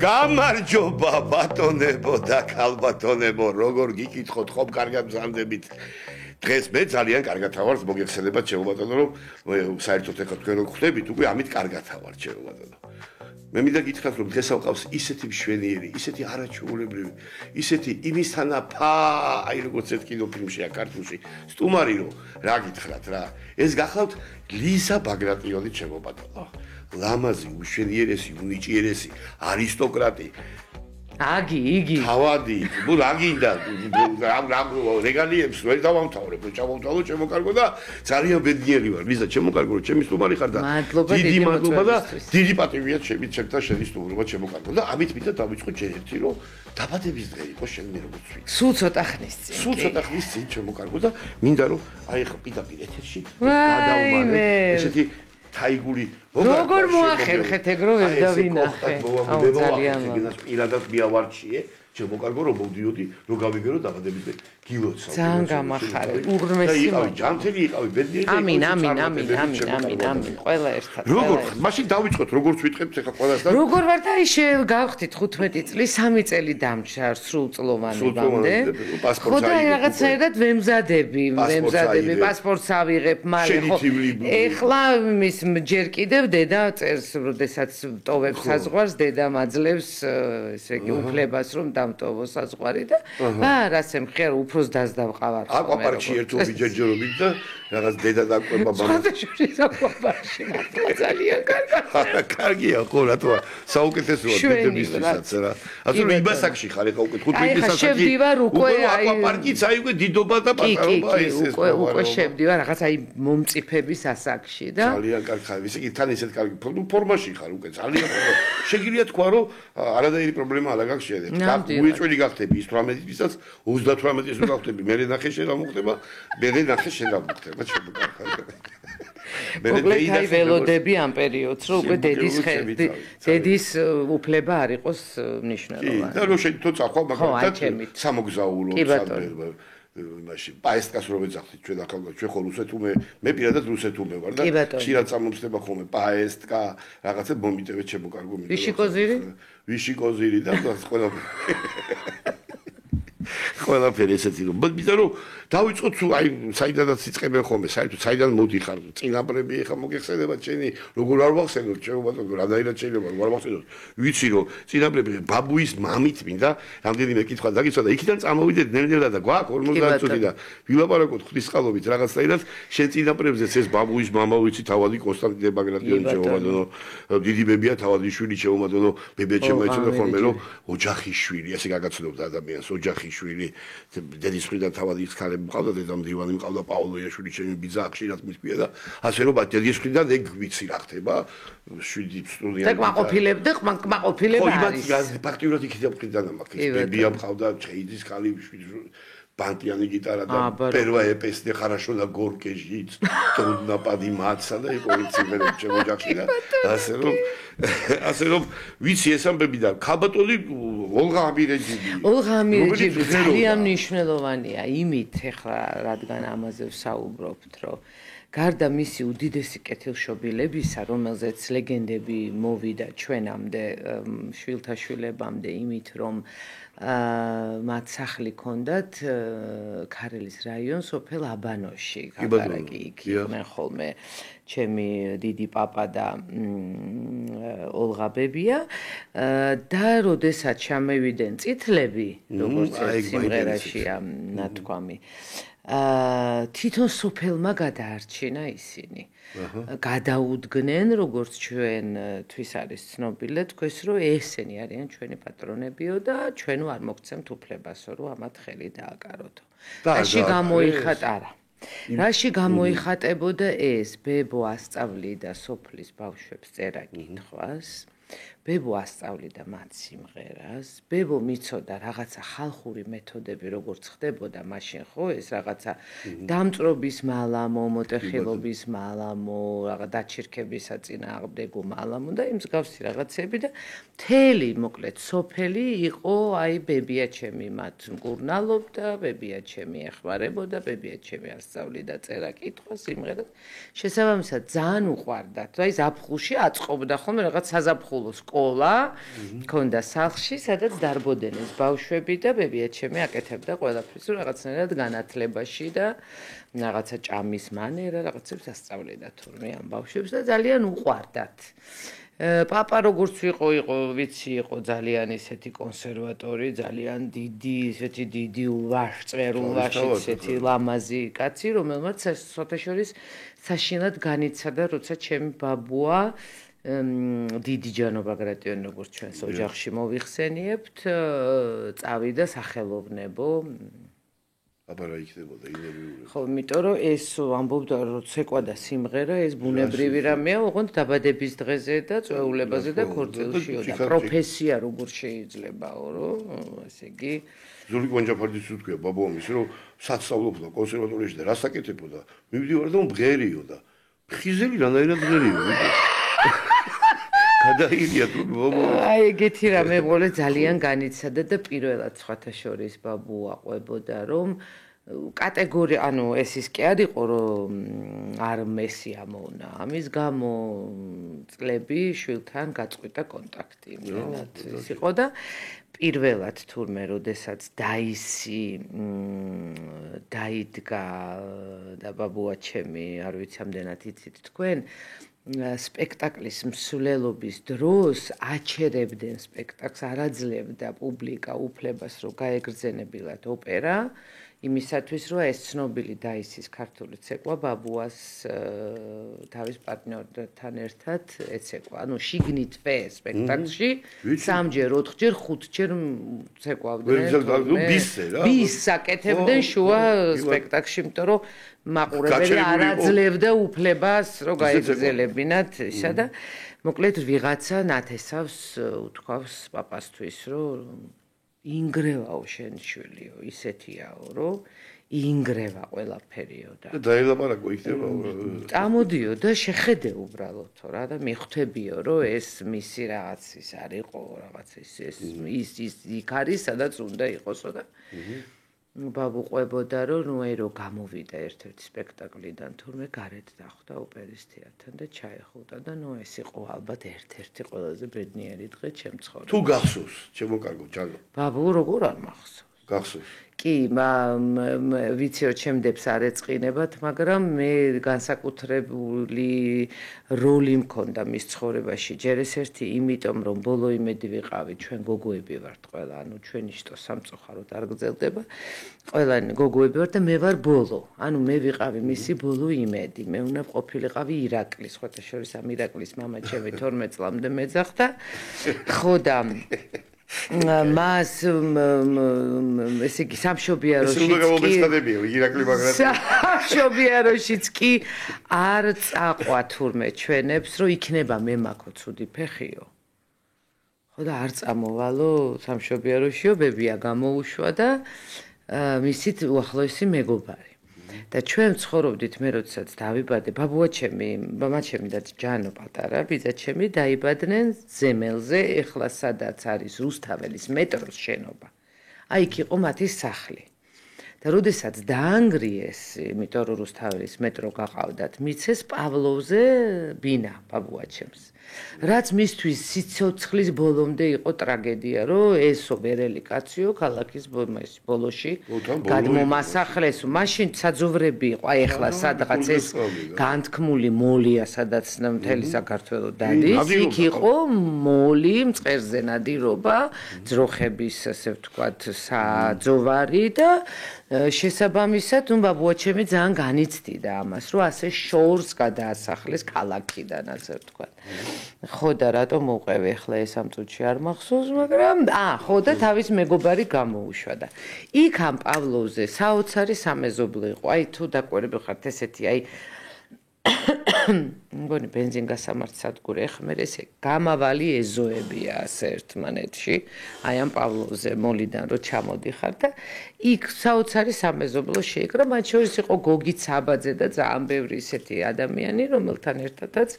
გამარჯობა ბატონებო და ქალბატონებო, როგორ გიკითხოთ ხომ კარგად მზადებით. დღეს მე ძალიან კარგად ავარ, მოგეხსენებათ ჩემო ბატონო, რომ საერთოდ ეხლა თქვენ რო ხვდებით, უკვე ამით კარგად ავარ ჩემო ბატონო. მე მინდა გითხრათ, რომ დღეს ავყავს ისეთი მშვენიერი, ისეთი არაჩვეულებრივი, ისეთი იმისთანაფა, აი როგორც ერთ კინოფილმშია ქართულში, სტუმარი რო რა გითხრათ რა. ეს გახლავთ ლიზა ბაგრატიონი ჩემო ბატონო. ლამაზი, უშენიერესი, უნიჭიერესი, არისტოკრატი. იგი. თავადი, ნუ რა გინდა, რეგალიებს ვერ დავამთავრებ, ჩამოვთვალო, ჩემო კარგო და ძალიან ბედნიერი ვარ. ლიზა, ჩემო კარგო, ჩემი სტუმარი ხარ და დიდი მადლობა და დიდი პატივია ჩემთან შენი სტუმრობა, ჩემო კარგო და ამით მინდა დავიწყო ჯერ ერთი რომ დაბადების დღე იყო შენი როგორც ვიცი. სულ ცოტა ხნის წინ. სულ ცოტა ხნის წინ, ჩემო კარგო და მინდა რომ აი ხა პირდაპირ ეთერში გადავუმალე ესეთი თაიგული როგორ მოახერხეთ ეგრო ვერ დავინახე. აუ ძალიან პირადად მიავარჩიე ჩემო კარგო რომ მოვდიოდი რომ გავიგერო დაბადების დღე გილოცავ. ძალიან გამახარე. უღრმესი იყავი ჯანმრთელი იყავი ბედნიერი. ამინ. ყველა ერთად. როგორ მაშინ დავიწყოთ როგორც ვიტყებთ ახლა ყველასთან. როგორ ვარ და აი გავხდით 15 წლის 3 წელი დამჭა სრულწლოვანებამდე. ხო და რაღაცაერად ვემზადები, პასპორტს ავიღებ, მალე ხო. ეხლა მის ჯერ კიდევ დედა წერს, როდესაც ტოვებს საზღვარს, დედა მაძლევს ესე იგი უფლებას რომ დამტოვოს საზღვარი და რას ემხია უფროს დასდა ვყავარ. აკვაპარკში ერთობი ჯერჯერობით და რაღაც დედა დაკვება მამას. შორის აკვაპარკში მართლა ძალიან კარგია. კარგია ხო რატოა საუკეთესოა დედებისთვისაც რა. ასე რომ იბასაკში ხარ ეხა უკვე 15 წელს შევდივარ უკვე აი აკვაპარკიც აი უკვე დიდობა და პატარობა ეს უკვე შევდივარ რაღაც აი მომწიფების ასაკში და ძალიან კარგი ხარ. ისე კი თან ისეთ კარგი ფორმაში ხარ უკვე ძალიან შეგიძლია თქვა რომ არადაირი პრობლემა არ აქვს შენ. უეჭველი გახდები ის 18 წელს 38 წელს გახდები მე ნახე შენ რა მოხდება მე ნახე შენ რა მოხდება ჩემო კარგად მე ველოდები ამ პერიოდს რომ უკვე დედის უფლება არ იყოს მნიშვნელოვანი და რო შენ თო წახვა მაგალითად სამოგზაურო მაშინ პაესტკას რო ვეძახდით ჩვენ ახალგაზრდა ჩვენ ხო რუსეთუმე მე პირადად რუსეთუმე ვარ და ხშირად წამომწდება ხოლმე პაესტკა რაღაცა მომიტევეთ ჩემო კარგო მინდა ვიშიკოზირი და ყველაფერი ესეთი რომ მინდა რომ დავიწყოთ აი საიდანაც იწყებენ ხოლმე საერთოდ საიდან მოდიხარ წინაპრები ეხა მოგეხსენებათ შენი როგორ არ ვახსენოთ ჩემო ბატონო რადაირად შეიძლება არ ვახსენოთ ვიცი რომ წინაპრები ბაბუის მამით მინდა რამდენიმე კითხვა დაგიცვა და იქიდან წამოვიდეთ ნელ-ნელა და გვაქვს 50 წუთი და ვილაპარაკოთ ღვთისყალობით რაღაცაირად შენ წინაპრებზეც ეს ბაბუის მამა ვიცი თავადი კონსტანტინე ბაგრატიონი ჩემო ბატონო დიდი ბებია თავადი შვილი ჩემო ბატონო ბებია ჩემო ეცოდა ხოლმე რომ ოჯახის შვილი ესე გაგაცნობდა ადამიანს ოჯახის შვილი დედის მხრიდან თავადი ხალე მყავდა დედამ დივანი მყავდა პაოლოიაშვილი ჩემი ბიძა ხშირად მითქვია და ასე რომ დედის მხრიდან ეგ ვიცი რა ხდება 7 სტუდია და კმაყოფილება არის ფაქტიურად იქიდან მხრიდან ამაქვს ბებია მყავდა ჩეიდის ხალი ბანტიანი გიტარა და პერვა ეპესნე ხარაშო და გორკე ჟიც ტრუდნა პადიმაცა და იყო ვიცი მე ჩემო ოჯახში და ასე რომ ვიცი ეს ამბები და ქალბატონი ოლღა ამირეჯიბი ძალიან მნიშვნელოვანია იმით ეხლა რადგან ამაზე ვსაუბრობთ რომ გარდა მისი უდიდესი კეთილშობილებისა რომელზეც ლეგენდები მოვიდა ჩვენამდე შვილთა შვილებამდე იმით რომ მათ სახლი ჰქონდათ ქარელის რაიონს სოფელ აბანოში გაბარაკი იქ იყვნენ ხოლმე ჩემი დიდი პაპა და ოლღა ბებია და როდესაც ჩამევიდნენ წითლები როგორც სიმღერაშია ნათქვამი თვითონ სოფელმა გადაარჩინა ისინი გადაუდგნენ როგორც ჩვენთვის არის ცნობილი თქვენს რომ ესენი არიან ჩვენი პატრონებიო და ჩვენ არ მოგცემთ უფლებასო რომ ამათ ხელი დააკაროთო რაში გამოიხატებოდა ეს ბებო ასწავლიდა სოფლის ბავშვებს წერა კითხვას ბებო ასწავლიდა მათ სიმღერას, ბებო მიცოდა რაღაცა ხალხური მეთოდები როგორც ხდებოდა მაშინ ხო ეს რაღაცა დამწრობის მალამო, მოტეხილობის მალამო, რაღაც დაჩირქების საწინააღმდეგო მალამო და იმ მსგავსი რაღაცები და მთელი მოკლედ სოფელი იყო აი ბებია ჩემი მათ მკურნალობდა, ბებია ჩემი ეხმარებოდა, ბებია ჩემი ასწავლიდა წერა კითხვა სიმღერას. შესაბამისად ძალიან უყვარდათ. აი ზაფხულში აწყობდა ხოლმე რაღაც საზაფხულ სასწავლო სკოლა ქონდა სახლში, სადაც დარბოდნენ ეს ბავშვები და ბებიაჩემი აკეთებდა ყველაფერს, რაღაცნაირად განათლებაში და რაღაცა ჭამის მანერა, რაღაცებს ასწავლიდა თურმე ამ ბავშვებს და ძალიან უყვარდათ. პაპა როგორც იყო ვიცი, იყო ძალიან ისეთი კონსერვატორი, ძალიან დიდი ვარსწვერულვაში ისეთი ლამაზი კაცი, რომელმაც საერთაშორის საშინლად განიცადა, როცა ჩემი ბაბუა დიდი ჯანობა გრატიონი როგორც ჩვენს ოჯახში მოვიხსენიებთ, წავიდა სახელოვნებო აბარა იქნებოდა ინერვიული. ხო, იმიტომ რომ ეს ამბობდა რომ ცეკვადა სიმღერა, ეს ბუნებრივი რამეა, ოღონდ დაბადების დღეზე და წვეულებაზე და ქორწილშიო და პროფესია როგორ შეიძლებაო, რომ ესე იგი ზურგი კონჯაფარდის უთქვია ბაბუამის, რომ სასწავლობდა კონსერვატორიაში და რას აკეთებოდა, მივდივარ და მღერიო და ხიზელი რანაირად მღერიო. გადაიღია თუ ბაბუა. აი ეგეთი რამე მოლე ძალიან განიცადა და პირველად სხვათა შორის ბაბუა ყვებოდა რომ კატეგორია, ანუ ეს ის კი არ იყო რომ არ მესი ამოვნა. ამის გამო წლები შვილთან გაწყვიტა კონტაქტი. მიანად ის იყო და პირველად თურმე როდესაც დაისი დაიდგა და ბაბუა ჩემი არ ვიცი ამდენად იცით თქვენ სპექტაკლის მსვლელობის დროს აჩერებდნენ სპექტაკლს, არ აძლევდა პუბლიკა უფლებას რომ გაეგრძენებინათ ოპერა იმისათვის რომ ეს ცნობილი დაისის ქართული ცეკვა ბაბუას თავის პარტნიორთან ერთად ეცეკვა. ანუ შიგნითვე სპექტაკლში 3-ჯერ, 4-ჯერ, 5-ჯერ ცეკვავდნენ. ბისს აკეთებდნენ შუა სპექტაკლში, იმიტომ რომ მაყურებელი არ აძლევდა უფლებას რომ გაეგრძელებინათ ისა და მოკლედ ვიღაცა ნათესავს უთქვავს პაპასთვის რომ ინგრევაო შენ შვილიო, ისეთიაო, რომ ინგრევა ყველაფერიო და დაელაპარაკო იქნება. წამოდიო და შეხედე უბრალოდ რა და მიხვდებიო, რომ ეს მისი რაღაც ის არ იყო, რაღაც ის იქ არის, სადაც უნდა იყოსო და ბაბუ ყვებოდა რომ ნუ აი რომ გამოვიდა ერთ-ერთი სპექტაკლიდან თურმე გარეთ დახვდა ოპერის თეატრთან და ჩაეხუტა და ნუ ეს იყო ალბათ ერთ-ერთი ყველაზე ბედნიერი დღე ჩემ ცხოვრებაში. თუ გახსოვს, ჩემო კარგო, ჯალო. ბაბუ როგორ არ მახსოვს? გახსოვს. კი, ვიცი რომ ჩემდებს არ ეწყინებათ, მაგრამ მე განსაკუთრებული როლი მქონდა მის ცხოვრებაში. ჯერ ეს ერთი იმიტომ რომ ბოლო იმედი ვიყავი, ჩვენ გოგოები ვართ ყველა, ანუ ჩვენი შტო სამწუხაროდ არ გრძელდება. ყველანი გოგოები ვართ და მე ვარ ბოლო. ანუ მე ვიყავი მისი ბოლო იმედი. მე უნდა ყოფილიყავი ირაკლი, სხვათა შორის ამ ირაკლის მამა ჩემი 12 წლამდე მეძახდა. ხო და მას ესე იგი სამშობიაროშიც კი არ წაყვა თურმე ჩვენებს რომ იქნება მე მაქო ცუდი ფეხიო. ხო და არ წამოვალო სამშობიაროშიო, ბებია გამოუშვა და მისით უახლოესი მეგობარი. და ჩვენ ცხოვრობდით მე როდესაც დავიბადე, ბაბუა ჩემი, მამა ჩემი და ჯანო პატარა, ბიძა ჩემი დაიბადნენ ზემელზე, ეხლა სადაც არის რუსთაველის მეტროს შენობა. აი იქ იყო მათი სახლი. და როდესაც დაანგრიეს, იმიტომ რომ რუსთაველის მეტრო გაყავდათ, მიცეს პავლოვზე ბინა ბაბუა ჩემს. რაც მისთვის სიცოცხლის ბოლომდე იყო ტრაგედია, რომ ესო ბერელი კაციო ქალაქის ბოლოში გადმომასახლეს. მაშინ საძოვრები იყო, აი ახლა სადღაც ეს განთქმული მოლია, სადაც მთელი საქართველო დადის, იქ იყო მოლი, მწყერზე ნადირობა, ძროხების, ასე ვთქვათ, საძოვარი და შესაბამისად, ბაბუა ჩემი ძალიან განიცდიდა ამას, რომ ასე შორს გადაასახლეს ქალაქიდან, ასე ვთქვათ. ხო და რატომ მოუყევი ახლა ეს ამ წუთში არ მახსოვს, მაგრამ ხო და თავის მეგობარი გამოუშვა და იქ ამ პავლოვზე საოცარი სამეზობლო იყო. აი თუ დაკვირები ხართ ესეთი, აი მგონი ბენზინგასამართ სადგური ეხმერ ესე გამავალი ეზოებია ასე ერთმანეთში, აი ამ პავლოვზე მოლიდან რო ჩამოდიხარ და იქ საოცარი სამეზობლო შეიკრა, მათ შორის იყო გოგი ცაბაძე და ძალიან ბევრი ისეთი ადამიანი, რომელთან ერთადაც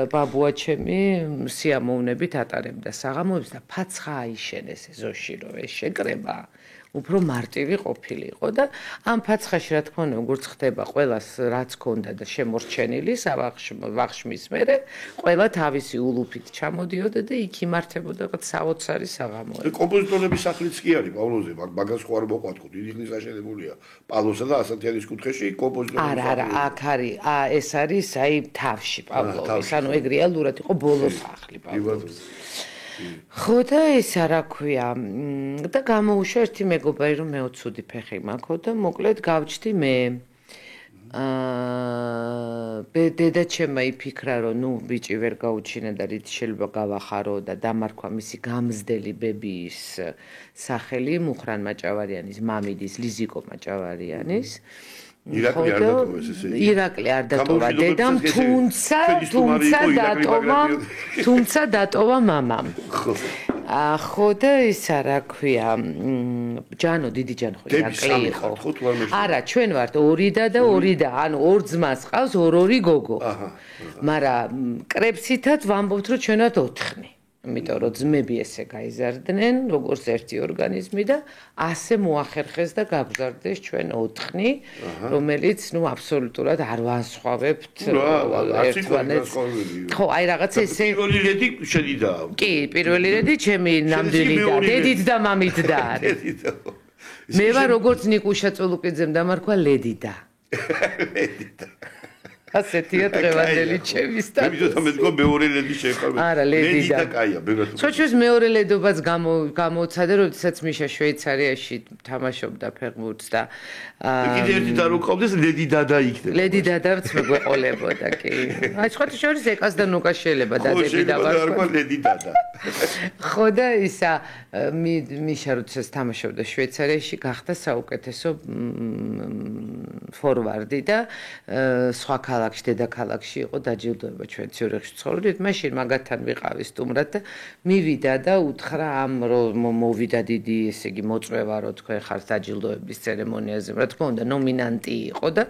ბაბუა ჩემი სიამოვნებით ატარებდა საღამოებს და ფაცხა აიშენეს ეზოში, რომ ეს შეკრება უფრო მარტივი ყოფილიყო და ამ ფაცხაში რა თქმა უნდა როგორც ხდება ყველას რაც ქონდა და შემორჩენილი ვახშმის მერე ყველა თავისი ულუფით ჩამოდიოდა და იქ იმართებოდა რაღაც საოცარი საღამოები. კომპოზიტორების სახლიც კი არის პავლოზე, მაგას ხო არ მოყვატყო, დიდი ხნის აშენებულია პავლოსა და ასათიანის კუთხეში კომპოზიტორების არა, აქ არის, ეს არის აი თავში პავლოვის, ანუ ეგ რეალურად იყო ბოლო სახლი პავლოვის. ხო და ისა რა ქვია და გამოუშვა ერთი მეგობარი რომ მეო ცუდი ფეხი მაქვს და მოკლედ გავჩდი მე დედაჩემმა იფიქრა რომ ნუ ბიჭი ვერ გაუჩინა და რითი შეიძლება გავახარო და დამარქვა მისი გამზდელი ბებიის სახელი მუხრან მაჭავარიანის მამიდის ლიზიკო მაჭავარიანის ირაკლი არ დატოვა დედამ თუმცა დატოვა მამამ ხო და ისა რა ქვია ჯანო დიდი ჯანო ხო ირაკლი იყო არა ჩვენ ვართ ორი და ორი და ანუ ორ ძმას ყავს ორი გოგო მაგრამ კრებსითაც ვამბობთ რომ ჩვენად 4 იმიტომ რომ ძმები ესე გაიზარდნენ როგორც ერთი ორგანიზმი და ასე მოახერხეს და გაგზარდეს ჩვენ 4 რომელიც ნუ აბსოლუტურად არ ვანსხვავებთ ერთმანეთს ხო აი რაღაც ესე პირველი რედი შედიდა კი პირველი რედი ჩემი ნამდვილი და დედით და მამით და არის მე ვარ როგორც ნიკუშა წულუკიძემ დამარქვა ლედიდა ასეთია დღევანდელი ჩემი სტატუსი. მე მითხრა მეთქო მეორე ლედი შეეყარება. არა, ლედი და კაია, ბეგრატო. სოჩოს მეორე ლედობაც გამოუცადე, როდესაც მიშა შვეიცარიაში თამაშობდა ფეხბურთს და კიდე ერთი და რო ყავდეს ლედი დადა იქნება. ლედი დადაც მეყოლებოდა კი. აი სხვა შორის ეკას და ნუკა შეიძლება დადები და ვარ. ლედი დადა. ხო და ისა მიშა როდესაც თამაშობდა შვეიცარიაში გახდა საუკეთესო ფორვარდი და სხვა ქალაქში დედაქალაქში იყო დაჯილდოება ჩვენ ციურიხში ცხოვრობდით მაშინ მაგათთან ვიყავი სტუმრად და მივიდა და უთხრა ამ რომ მოვიდა დიდი ესე იგი მოწვევა რომ თქვენ ხართ დაჯილდოების ცერემონიაზე რა თქმა უნდა ნომინანტი იყო და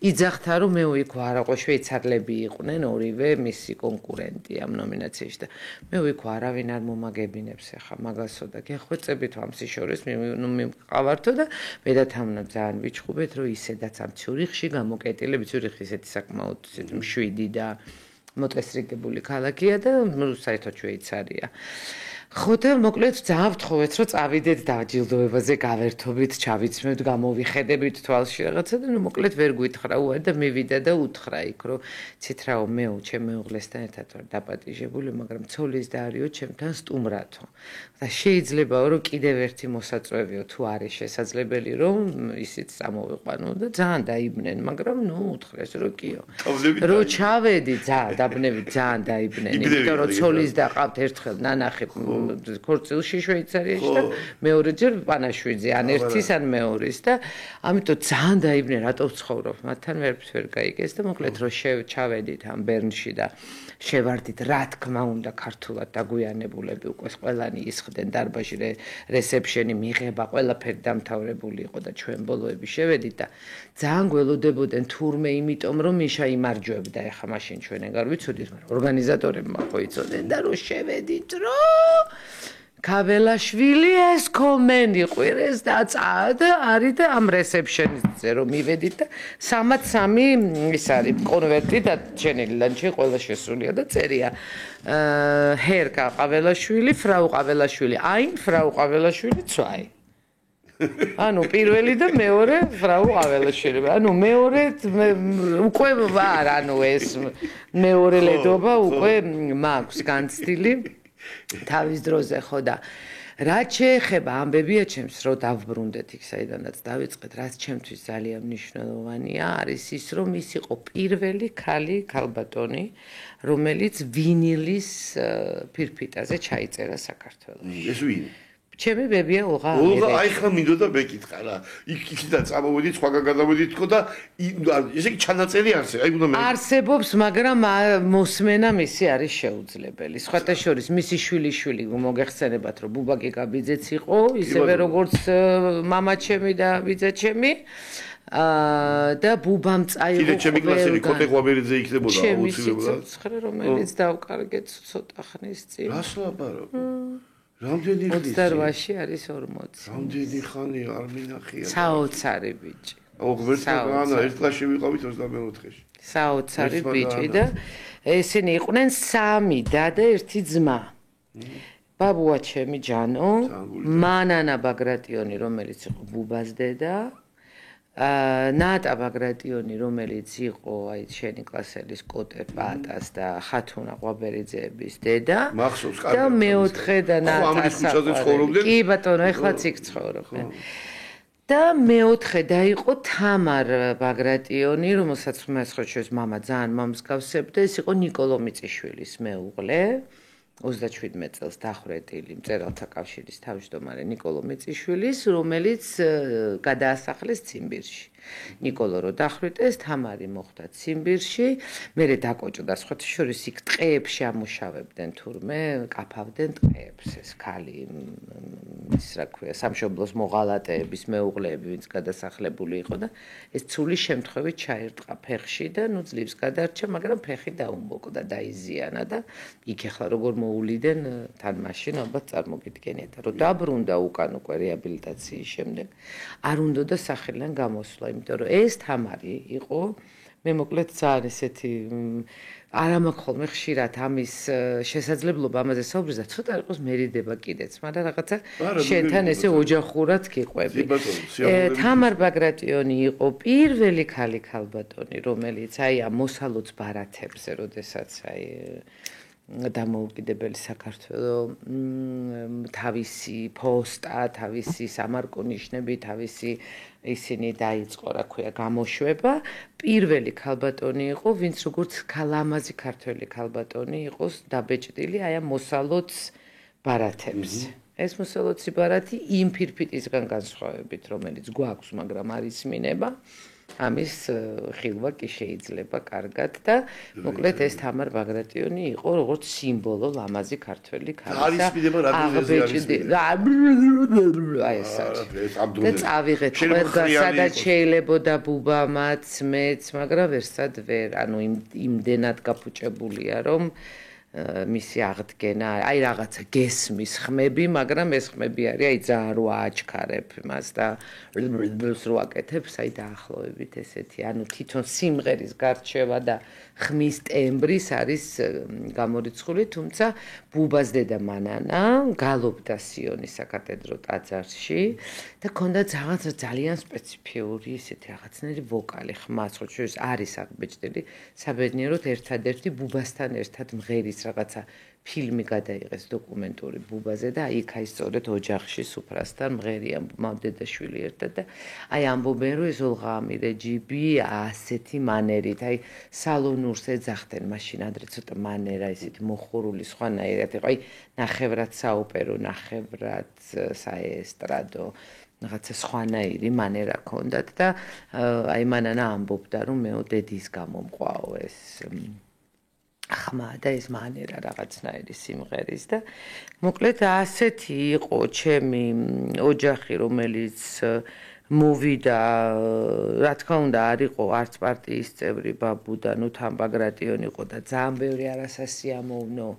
იძახთა რომ მე ვიქო არაყო შვეიცარლები იყვნენ ორივე მისი კონკურენტი ამ ნომინაციაში და მე ვიქო არავინ არ მომაგებინებს ახლა მაგასო და გეხვეწებით ამ სიშორის მივყავართო და მე და თამნა ძალიან ვიჩხუბეთ რომ ისედაც ამ ციურიხში გამოკეტილები ციურიხი ისეთი საკმაოდ მშვიდი და მოწესრიგებული ქალაქია და საერთოდ შვეიცარია. ხო და მოკლედ ძალიან ვთხოვეთ რომ წავიდეთ დაჯილდოებაზე გავერთობით, ჩავიცმევთ, გამოვიხედებით თვალში რაღაცა და მოკლედ ვერ გვითხრა უარი და მივიდა და უთხრა იქ რომ ცითრაო მეო ჩემ მეუღლესთან ერთად ვარ დაპატიჟებული, მაგრამ ცოლის და არისო ჩემთან სტუმრათო. და შეიძლებაო რომ კიდევ ერთი მოსაწვევიო თუ არის შესაძლებელი რომ ისიც წამოვიყვანო და ძალიან დაიბნენ, მაგრამ ნუ უთხრეს რომ კიო. რო ჩავედი ძალიან დაბნევით ძალიან დაიბნენ, იმიტომ რომ ცოლის და ყავთ ერთხელ ნანახი ქორწილში შვეიცარიაში და მეორეჯერ პანაშვიძე ან ერთის ან მეორის და ამიტომ ძალიან დაიბნენ რატო ვცხოვრობ მათთან ვერ გაიგეს და მოკლედ რომ ჩავედით ამ ბერნში და შევარდით რა თქმა უნდა ქართულად დაგვიანებულები უკვე ყველანი ისხდნენ დარბაზში რესეფშენი მიღება ყველაფერი დამთავრებული იყო და ჩვენ ბოლოები შევედით და ძალიან გველოდებოდნენ თურმე იმიტომ რომ მიშა იმარჯვებდა ეხა მაშინ ჩვენ ეგარ ვიცოდით მაგრამ ორგანიზატორებმა ხო იცოდნენ და რომ შევედით რომ კაველაშვილი ეს კომენი ყვირეს და არის და ამ რესეფშენზე რომ მივედით და 3-3 ის არის კონვერტი და ჩენილი ლანჩი ყველა შესულია და წერია ჰერკა ყაველაშვილი ფრაუ ყაველაშვილი აინ ფრაუ ყაველაშვილი ცვაი ანუ პირველი და მეორე ფრაუ ყაველაშვილი ანუ მეორე უკვე ვარ ანუ ეს მეორე ლედობა უკვე მაქვს განცდილი თავის დროზე ხო და რაც შეეხება ამბებია ჩემს რომ დავბრუნდეთ იქ საიდანაც დავიწყეთ რაც ჩემთვის ძალიან მნიშვნელოვანია არის ის რომ ის იყო პირველი ქალბატონი რომელიც ვინილის ფირფიტაზე ჩაიწერა საქართველოში ეს ვინი ჩემი ბებია ოღა აი ხა მინდოდა მეკითხა რა იქიდან წამოვედით სხვაგან გადავედით ხო და ესე იგი ჩანაწერი არსებობს აი უნდა არსებობს მაგრამ მოსმენა მისი არის შეუძლებელი სხვათა შორის მისი შვილიშვილი მოგეხსენებათ რომ ბუბაკი კაბიძეც იყო ისევე როგორც მამა ჩემი და ბიძა ჩემი და ბუბამ წაიღო კიდე ჩემი კლასელი კოტე ღვაბერიძე იქნებოდა აუცილებლად ცხრე რომელიც დავკარგეთ ცოტა ხნის წინ რას ლაპარაკობ რამდენი ხნის? 28-ში არის 40. რამდენი ხანი არ მინახია. საოცარი ბიჭი. ღმერთმა ერთ კლასში ვიყავით 24-ში. საოცარი ბიჭი და ესენი იყვნენ 3 და 1 ძმა. ბაბუა ჩემი ჯანო, მანანა ბაგრატიონი, რომელიც იყო ბუბას დედა, ნატა ბაგრატიონი, რომელიც იყო აი შენი კლასელის კოტე პატას და ხათუნა ყვაბერიძეების დედა. მახსოვს კარგად. და მეოთხე და ნატას ცხოვრობდნენ. კი ბატონო, ეხლაც იქ ცხოვრობენ. და მეოთხე დაიყო თამარ ბაგრატიონი, რომელსაც მე სხვა შორის მამა ძალიან მომსგავსებდა, ეს იყო ნიკოლო მიწიშვილის მეუღლე. 37 წელს დახვრეტილი მწერალთა კავშირის თავმჯდომარე ნიკოლო მიწიშვილის, რომელიც გადაასახლეს ციმბირში. ნიკოლო რო დახვრიტეს, თამარი მოხვდა ციმბირში, მერე დაკოჭდა სხვათა შორის იქ ტყეებში ამუშავებდნენ თურმე, კაფავდნენ ტყეებს ეს ქალი, ის რა ქვია, სამშობლოს მოღალატეების მეუღლეები, ვინც გადასახლებული იყო და ეს ცულის შემთხვევით ჩაერტყა ფეხში და ნუ ძლივს გადარჩა, მაგრამ ფეხი დაუმბოკდა, დაიზიანა და იქ ახლა როგორ მოულიდან თან მაშინ ალბათ წარმოგიდგენიათ, რომ დაბრუნდა უკან უკვე რეაბილიტაციის შემდეგ, არ უნდოდა სახელიდან გამოსვლა, იმიტომ რომ ეს თამარი იყო, მე მოკლედ ძალიან ესეთი არ მაქვს ხოლმე ხშირად ამის შესაძლებლობა ამაზე საუბრის და ცოტა იყოს მერიდება კიდეც, მაგრამ რაღაცა შენთან ესე ოჯახურად გიყვები. თამარ ბაგრატიონი იყო პირველი ქალი ქალბატონი, რომელიც აი ამ მოსალოც ბარათებზე, როდესაც აი დამოუკიდებელი საქართველოს თავისი პოსტა, თავისი სამარკო ნიშნები, თავისი ისინი დაიწყო, რა ქვია, გამოშვება. პირველი ქალბატონი იყო, ვინც როგორც ლამაზი ქართველი ქალბატონი იყოს დაბეჭდილი აი ამ მოსალოც ბარათებზე. ეს მოსალოცი ბარათი იმ ფირფიტისგან განსხვავებით, რომელიც გვაქვს, მაგრამ არ ისმინება. ამის ხილვა კი შეიძლება კარგად და მოკლედ ეს თამარ ბაგრატიონი იყო როგორც სიმბოლო ლამაზი ქართველი ქალისა. აი ეს არის. და წავიღეთ ყველგან სადაც შეიძლებოდა ბუბამაც, მეც, მაგრამ ვერსად ვერ, ანუ იმდენად გაფუჭებულია, რომ მისი აღდგენა, აი რაღაცა გესმის ხმები, მაგრამ ეს ხმები არის აი ძალიან რო აჩქარებ მას და რო აკეთებს, აი დაახლოებით ესეთი, ანუ თვითონ სიმღერის გარჩევა და ხმის ტემბრის არის გამორიცხული, თუმცა ბუბას დედა მანანა გალობდა სიონის საკათედრო ტაძარში და ქონდა ძალიან სპეციფიური ესეთი რაღაცნაირი ვოკალი, ხმა, სხვა შორის არის აღბეჭდილი, საბედნიეროდ ერთადერთი ბუბასთან ერთად მღერის რაღაცა ფილმი გადაიღეს დოკუმენტური ბუბაზე და იქ აი სწორედ ოჯახში სუფრასთან მღერიან მამდედაშვილი ერთად და აი ამბობენ რომ ეს ოლღა ამირეჯიბი ასეთი მანერით აი სალონურს ეძახდნენ მაშინ ადრე ცოტა მანერა ისეთი მოხურული სხვანაირად იყო აი ნახევრად საოპერო ნახევრად საესტრადო რაღაცა სხვანაირი მანერა ჰქონდათ და აი მანანა ამბობდა რომ მეო დედის გამომყვაო ეს ხმა და ეს მანერა რაღაცნაირი სიმღერის და მოკლედ ასეთი იყო ჩემი ოჯახი რომელიც მოვიდა რა თქმა უნდა არ იყო არც პარტიის წევრი ბაბუ და ნუ თან ბაგრატიონი იყო და ძალიან ბევრი არასასიამოვნო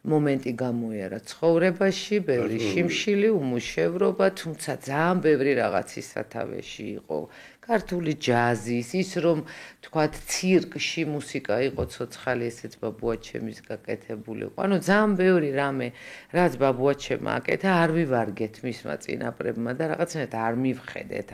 მომენტი გამოიარა ცხოვრებაში, ბევრი შიმშილი, უმუშევრობა, თუმცა ძალიან ბევრი რაღაცის სათავეში იყო. ქართული ჯაზის, ის რომ თქვათ ცირკში მუსიკა იყო ცოცხალი, ესეც ბაბუაჩემის გაკეთებული იყო. ანუ ძალიან ბევრი რამე, რაც ბაბუაჩემმა აკეთა, არ ვივარგეთ მისმა წინაპრებმა და რაღაცნაირად არ მივხედეთ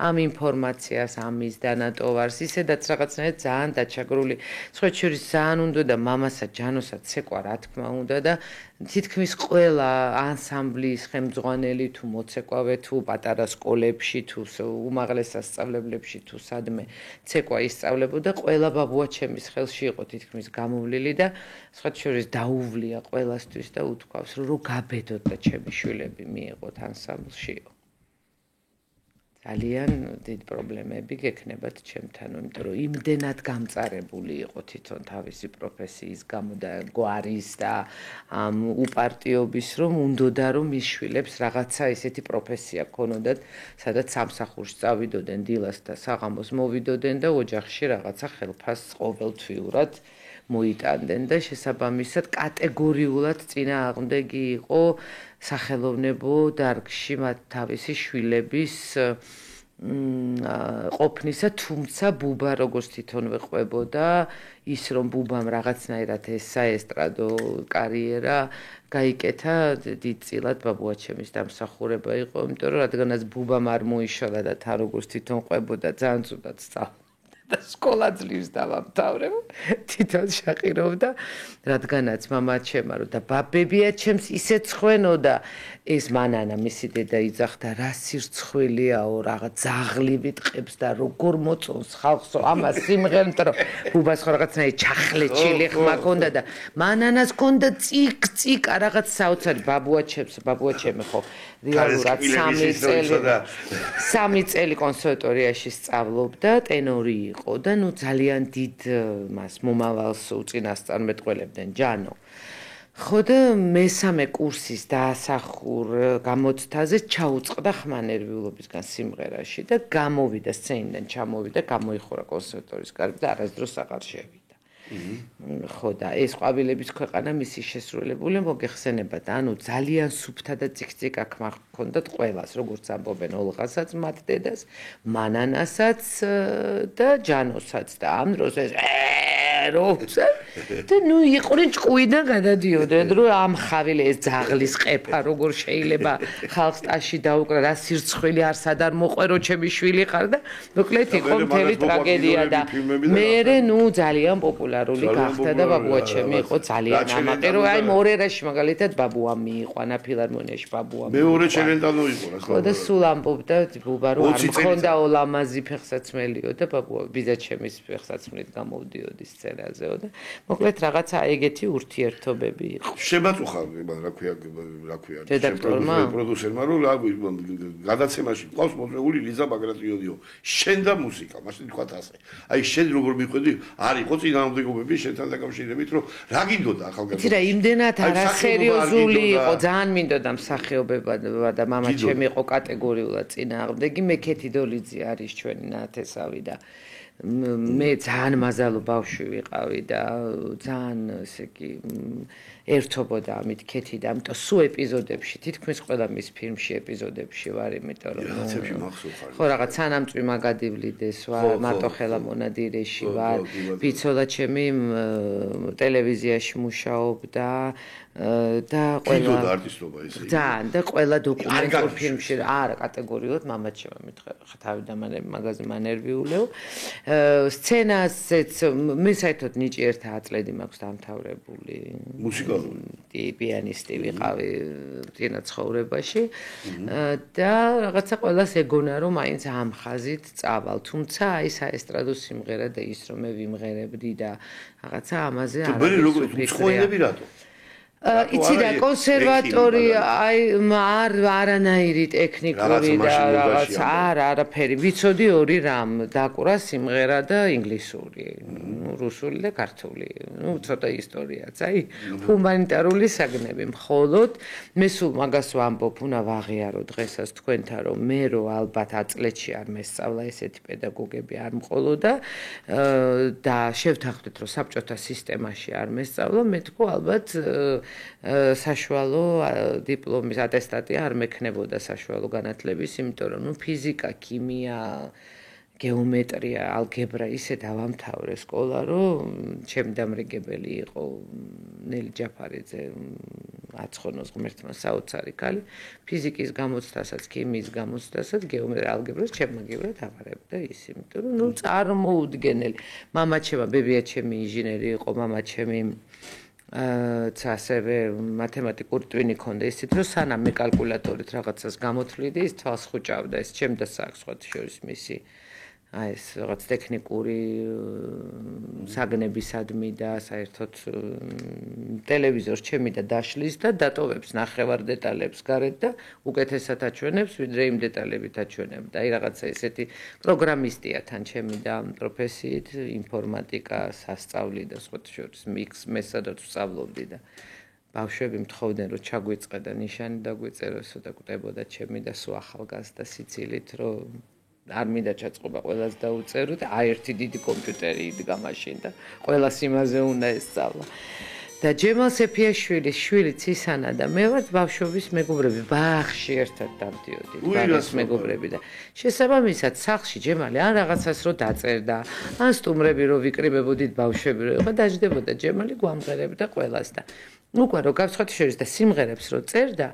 ამ ინფორმაციას, ამის დანატოვარს, ისედაც რაღაცნაირად ძალიან დაჩაგრული. სხვა შორის ძალიან უნდა და მამასა ჯანოსა ცეკვა რა თქმა უნდა და თითქმის ყველა ანსამბლის ხელმძღვანელი თუ მოცეკვავე თუ პატარა სკოლებში თუ უმაღლეს სასწავლებლებში თუ სადმე ცეკვა ისწავლებოდა ყველა ბაბუაჩემის ხელში იყო თითქმის გამოვლილი და სხვა შორის დაუვლია ყველასთვის და უთქვავს რომ გაბედოთ და ჩემი შვილები მიეღოთ ანსამბლშიო ძალიან დიდი პრობლემები გექნებათ ჩემთან, იმიტომ რომ იმდენად გამწარებული იყო თვითონ თავისი პროფესიის გამო და გვარის და ამ უპარტიობის, რომ უნდოდა რომ მის შვილებს რაღაცა ესეთი პროფესია ქონოდათ, სადაც სამსახურში წავიდოდნენ დილას და საღამოს მოვიდოდნენ და ოჯახში რაღაცა ხელფასს ყოველთვიურად მოიტანდნენ და შესაბამისად კატეგორიულად წინააღმდეგი იყო სახელოვნებო დარგში მათ თავისი შვილების ყოფნისა, თუმცა ბუბა როგორც თვითონვე ყვებოდა ის რომ ბუბამ რაღაცნაირად ეს საესტრადო კარიერა გაიკეთა დიდწილად ბაბუაჩემის დამსახურება იყო, იმიტომ რომ რადგანაც ბუბამ არ მოიშალა და თან როგორც თვითონ ყვებოდა ძალიან ცუდად სწავლობდა და სკოლა ძლივს დავამთავრებ, თვითონ შაყირობდა, რადგანაც მამაჩემა რომ და ბაბებია ჩემს ისე ცხვენოდა ეს მანანა მისი დედა იძახდა რა სირცხვილიაო რაღაც ძაღლი ვიტყებს და როგორ მოწონს ხალხსო ამას სიმღერით რომ ბუბას ხო რაღაცნაირი ჩახლეჩილი ხმა ქონდა და მანანას ქონდა წიკ რაღაც საოცარი ბაბუაჩემი ხო რეალურად 3 წელი კონსერვატორიაში სწავლობდა ტენორი იყო და ნუ ძალიან დიდ მას მომავალს უწინასწარმეტყველებდნენ ჯანო ხო და მესამე კურსის დაასახურ გამოცდაზე ჩაუწყდა ხმა ნერვიულობისგან სიმღერაში და გამოვიდა სცენიდან ჩამოვიდა გამოიხურა კონსერვატორიის კარგი და არასდროს აღარ შევიდა ხო და ეს ყვავილების ქვეყანა მისი შესრულებული მოგეხსენებათ ანუ ძალიან სუფთა და ციკციკა ხმა ჰქონდათ ყველას როგორც ამბობენ ოლღასაც მათ დედას მანანასაც და ჯანოსაც და ამ დროს ეს როცა და ნუ იყვნენ ჭკუიდან გადადიოდნენ რომ ამ ხავილე ეს ძაღლის ყეფა როგორ შეიძლება ხალხს ტაში დაუკრა რა სირცხვილი არსად არ მოყვერო ჩემი შვილი ხარ და მოკლედ იყო მთელი ტრაგედია და მერე ნუ ძალიან პოპულარული გახდა და ბაბუაჩემი იყო ძალიან ამაყი რომ აი მორერაში მაგალითად ბაბუამ მიიყვანა ფილარმონიაში ბაბუამ მეორე ჩელენტანო იყო რა ხო და სულ ამბობდა ბუბა რომ არ მქონდა ოლამაზი ფეხსაცმელიო და ბაბუა ბიძაჩემის ფეხსაცმლით გამოვდიოდი სცენაზეო და მოკლედ რაღაცა ეგეთი ურთიერთობები იყო. შემაწუხა რა ქვია პროდიუსერმა რომ გადაცემაში ყავს მოწვეული ლიზა ბაგრატიონიო. შენ და მუსიკა, მაშინ თქვა ასე. აი შენ როგორ მიყვედი? არ იყო წინააღმდეგობები შენთან დაკავშირებით რომ რა გინდოდა ახალგაზრდა? იცი რა, იმდენად არასერიოზული იყო, ძალიან მინდოდა მსახიობობა და მამაჩემი იყო კატეგორიულად წინააღმდეგი, მეკეთი დოლიძე არის ჩვენი ნათესავი და მე ძალიან მაზალო ბავშვი ვიყავი და ძალიან ესე იგი ერთობოდა ამით ქეთი და ამიტომ სულ ეპიზოდებში თითქმის ყველა მის ფილმში ეპიზოდებში ვარ იმიტომ რომ ხო რაღაც სანამწვი მაგადივლიდეს ვარ მატოხელა მონადირეში ვარ ბიცოლა ჩემი ტელევიზიაში მუშაობდა და ყველა არტისტობა ისე ძალიან და ყველა დოკუმენტურ ფილმში არა კატეგორიულად მამაჩემა მითხრა თავიდან მაგაზე მანერვიულეო სცენაზეც მე საერთოდ ნიჭი ერთ აწლედი მაქვს დამთავრებული მუსიკალური პიანისტი ვიყავი წინა ცხოვრებაში და რაღაცა ყველას ეგონა რომ მაინც ამ ხაზით წავალ თუმცა აი საესტრადო სიმღერა და ის რომ მე ვიმღერებდი და რაღაცა ამაზე არ არის იცი და კონსერვატორია აი არანაირი ტექნიკური და რაღაც არაფერი ვიცოდი ორი რამ დაკვრა სიმღერა და ინგლისური რუსული და ქართული ნუ ცოტა ისტორიაც აი ჰუმანიტარული საგნები მხოლოდ მე სულ მაგას ვამბობ უნდა ვაღიარო დღესაც თქვენთან რომ მე რო ალბათ აწლეთში არ მესწავლა ესეთი პედაგოგები არ მყოლოდა და შევთანხმდით რომ საბჭოთა სისტემაში არ მესწავლა მე თქო ალბათ საშუალო დიპლომის ატესტატი არ მექნებოდა საშუალო განათლების, იმიტომ რომ ნუ ფიზიკა, ქიმია, გეომეტრია, ალგებრა ისე დავამთავრე სკოლა, რომ ჩემი დამრიგებელი იყო ნელი ჯაფარიძე აცხონოს ღმერთმა საოცარი ქალი, ფიზიკის გამოცდასაც, ქიმიის გამოცდასაც, გეომეტრია, ალგებრას ჩემ მაგივრად ავარებდა ის, იმიტომ რომ ნუ წარმოუდგენელი. მამაჩემა, ბებიაჩემი ინჟინერი იყო, მამაჩემი ასევე მათემატიკური ტვინი ქონდა ისეთ რომ სანამ მე კალკულატორით რაღაცას გამოთვლიდი ის თვალს ხუჭავდა ეს ჩემ და საქმეს სხვათა შორის მისი აი ეს რაღაც ტექნიკური საგნებისადმი და საერთოდ ტელევიზორს ჩემი და დაშლის და დატოვებს ნახევარ დეტალებს გარეთ და უკეთესად აჩვენებს ვიდრე იმ დეტალებით აჩვენებდა აი რაღაცა ესეთი პროგრამისტია თან ჩემი და პროფესიით ინფორმატიკა სასწავლი და სხვათა შორის მესადაც ვსწავლობდი და ბავშვები მთხოვდნენ რომ ჩაგვიწყე და ნიშანი დაგვიწეროსო და გვტებოდა ჩემი და სულ ახალგაზრდა სიცილით რომ არ მინდა ჩაწყობა ყველას დაუწერო და ერთი დიდი კომპიუტერი იდგა მაშინ და ყველას იმაზე უნდა ესწავლა. და ჯემალ სეფიაშვილის შვილიც ისანა და მე ვარ ბავშვობის მეგობრები, ბაღში ერთად დავდიოდით, ბაღის მეგობრები და შესაბამისად სახლში ჯემალი ან რაღაცას რო დაწერდა, ან სტუმრები რო ვიკრიბებოდით ბავშვები რო იყო დაждდებოდა ჯემალი გვამღერებდა ყველას და უკვე რო გავცხოთი შორის და სიმღერებს რო წერდა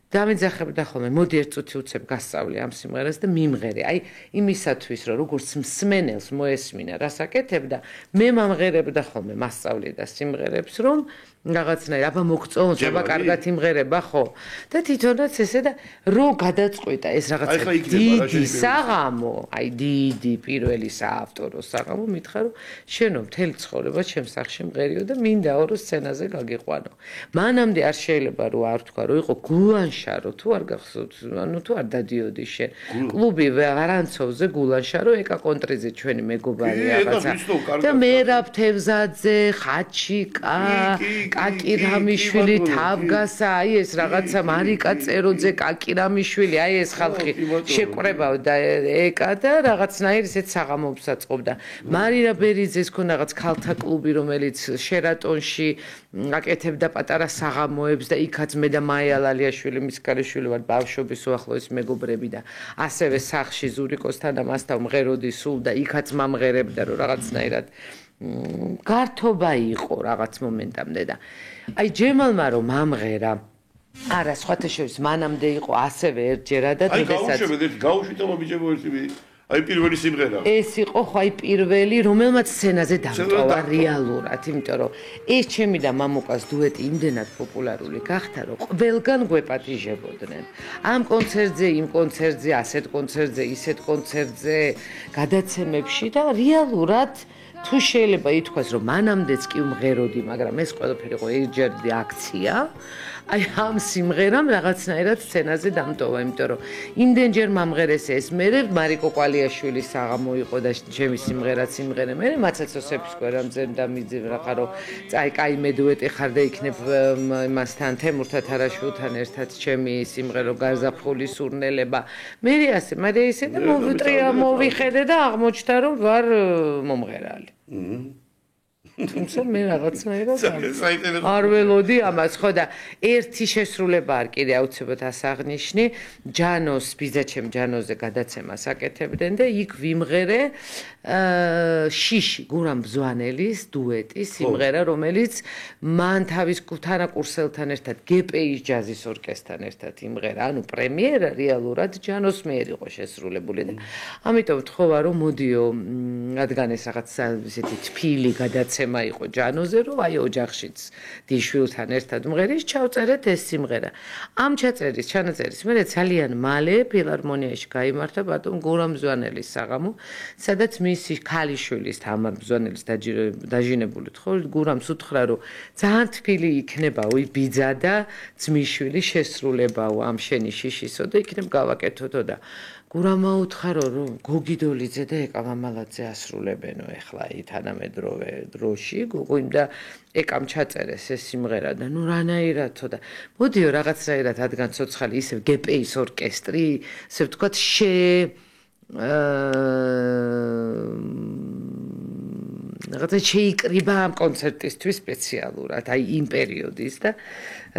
დამეძახებდა ხოლმე, მოდი ერთ წუთი უცებ გასწავლე ამ სიმღერას და მიმღერე. აი, იმისათვის, რომ როგორც მსმენელს მოესმინა, რას აკეთებდა, მე მომღერებდა ხოლმე, მასწავლიდა სიმღერებს, რომ რაღაცნაირ, აბა მოგწონს, აბა კარგად იმღერება, ხო? და თვითონაც ესე და რო გადაწყვიტა ეს რაღაცა დიდი საღამო, აი დიდი პირველი საავტორო საღამო, მითხრა რომ შენო მთელი ცხოვრება ჩემს სახლში მღერიო და მინდაო რომ სცენაზე გაგიყვანო. მანამდე არ შეიძლება რომ არ თქვა რომ იყო გულანშარო თუ არ გახსოვთ, ანუ თუ არ დადიოდი შენ. კლუბი ვარანცოვზე გულანშარო, ეკა კონტრიძე ჩვენი მეგობარი რაღაცა. და მერაბ თევზაძე, ხაჩიკა კაკირამიშვილი თავგასა, აი ეს რაღაცა მარიკა წეროძე, კაკირამიშვილი, აი ეს ხალხი შეყრებავდა ეკა და რაღაცნაირ ისეთ საღამოებს აწყობდა. მარინა ბერიძეს ქონდა რაღაც ქალთა კლუბი, რომელიც შერატონში აკეთებდა პატარა საღამოებს და იქაც მე და მაია ლალიაშვილი, მის ქალიშვილი ვარ ბავშვობის უახლოესი მეგობრები და ასევე სახლში ზურიკოსთან და მასთან მღეროდი სულ და იქაც მომღერებდა რომ რაღაცნაირად გართობა იყო რაღაც მომენტამდე და აი ჯემალმა რომ მომღერა არა სხვათა შორის მანამდე იყო ასევე ერთჯერადად როდესაც გაუშვით მომიჯებო ერთი აი პირველი სიმღერა ეს იყო ხო აი პირველი რომელმაც სცენაზე დამტოვა რეალურად იმიტომ რომ ეს ჩემი და მამუკას დუეტი იმდენად პოპულარული გახდა რომ ყველგან გვეპატიჟებოდნენ ამ კონცერტზე იმ კონცერტზე ასეთ კონცერტზე ისეთ კონცერტზე გადაცემებში და რეალურად თუ შეიძლება ითქვას რომ მანამდეც კი უმღეროდი მაგრამ ეს ყველაფერი იყო ერთჯერადი აქცია აი ამ სიმღერამ რაღაცნაირად სცენაზე დამტოვა იმიტომ რომ იმდენჯერ მომღერეს ეს მე მარიკო კვალიაშვილის საღამო იყო და ჩემი სიმღერაც იმღერე მე მაცაცოსების კვერამძე და მიძე რაღაცა რომ აი კაი მე დუეტი ხარ და იქნებ იმასთან თემურთა თარაშვილთან ერთად ჩემი სიმღერო გარზაფხული სურნელება მე ასე ისე და მოვიხედე და აღმოჩნდა რომ ვარ მომღერალი თუმცა მე რაღაცნაირად არ ველოდი ამას ხო და ერთი შესრულება არ კიდე აუცილებლად ასაღნიშნი ჯანოს ბიძაჩემ ჯანოზე გადაცემას აკეთებდნენ და იქ ვიმღერე შიში გურამ ბზვანელის დუეტი სიმღერა რომელიც მან თავის თანაკურსელთან ერთად გპ-ის ჯაზის ორკესტრთან ერთად იმღერა ანუ პრემიერა რეალურად ჯანოს მიერ იყო შესრულებული და ამიტომ თქვა რომ მოდიო რადგან ეს რაღაც ისეთი თბილი გადაცემა იყო ჯანოზე რომ აი ოჯახშიც დიშვილთან ერთად მღერის ჩავწერეთ ეს სიმღერა ამ ჩანაწერის მე ძალიან მალე ფილარმონიაში გაიმართა ბატონ გურამ ბზვანელის საღამო სადაც მისი ქალიშვილის თამარ ბზვანელის დაჟინებული ხო გურამს უთხრა რომ ძალიან თბილი იქნებაო ბიძა და ძმისშვილი შესრულებაო ამ შენი შიშისო და იქნებ გავაკეთოთო და გურამმა უთხრა რომ გოგიდოლიძე და ეკა მამალაძე ასრულებენო ეხლა თანამედროვე დროში გუგუიმ და ეკამ ჩაწერეს ეს სიმღერა და ნუ რანაირადო და მოდიო რაღაცნაირად რადგან ცოცხალი ისევ გპ-ის ორკესტრი ესე ვთქვათ რაღაცა შეიკრიბა ამ კონცერტისთვის სპეციალურად აი იმ პერიოდის და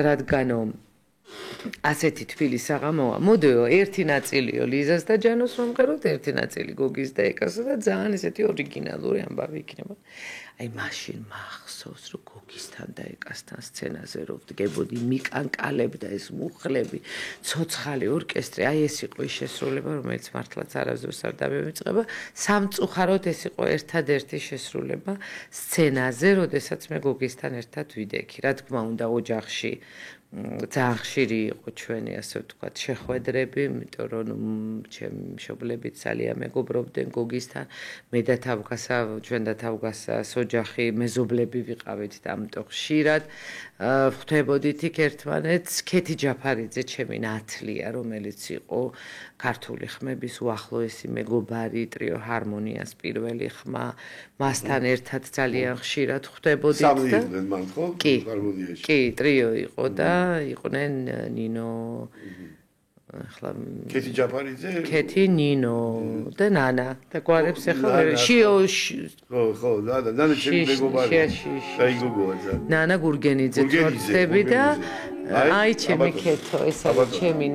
რადგანო ასეთი თბილი საღამოა მოდიო ერთი ნაწილიო ლიზას და ჯანოს მომღეროთ ერთი ნაწილი გოგის და ეკასა და ძალიან ესეთი ორიგინალური ამბავი იქნება აი მაშინ მახსოვს რომ გოგისთან და ეკასთან სცენაზე რომ ვდგებოდი მიკანკალებდა ეს მუხლები ცოცხალი ორკესტრი აი ეს იყო ის შესრულება რომელიც მართლაც არასდროს არ დამემიწყება სამწუხაროდ ეს იყო ერთადერთი შესრულება სცენაზე როდესაც მე გოგისთან ერთად ვიდექი რა თქმა უნდა ოჯახში ძალიან ხშირი იყო ჩვენი ასე ვთქვათ შეხვედრები, იმიტომ რომ ჩემი მშობლები ძალიან მეგობრობდნენ გოგისთან, მე და თავგასა, ჩვენ და თავგასას ოჯახი მეზობლები ვიყავით და ამიტომ ხშირად ხვდებოდით იქ ერთმანეთს. ქეთი ჯაფარიძე ჩემი ნათლია, რომელიც იყო ქართული ხმების უახლოესი მეგობარი, ტრიო ჰარმონიას პირველი ხმა, მასთან ერთად ძალიან ხშირად ხვდებოდით და სამი იყვნენ მან ხო? კი, ტრიო იყო და იყვნენ ნინო ახლა კეთი ჯაფარიძე კეთი ნინო და ნანა და გვარებს ახლა შიო ხო ნანა ჩემი მეგობარი აი გოგოა ნანა გურგენიძე თორცები და აი ჩემი კეთო ეს არის ჩემი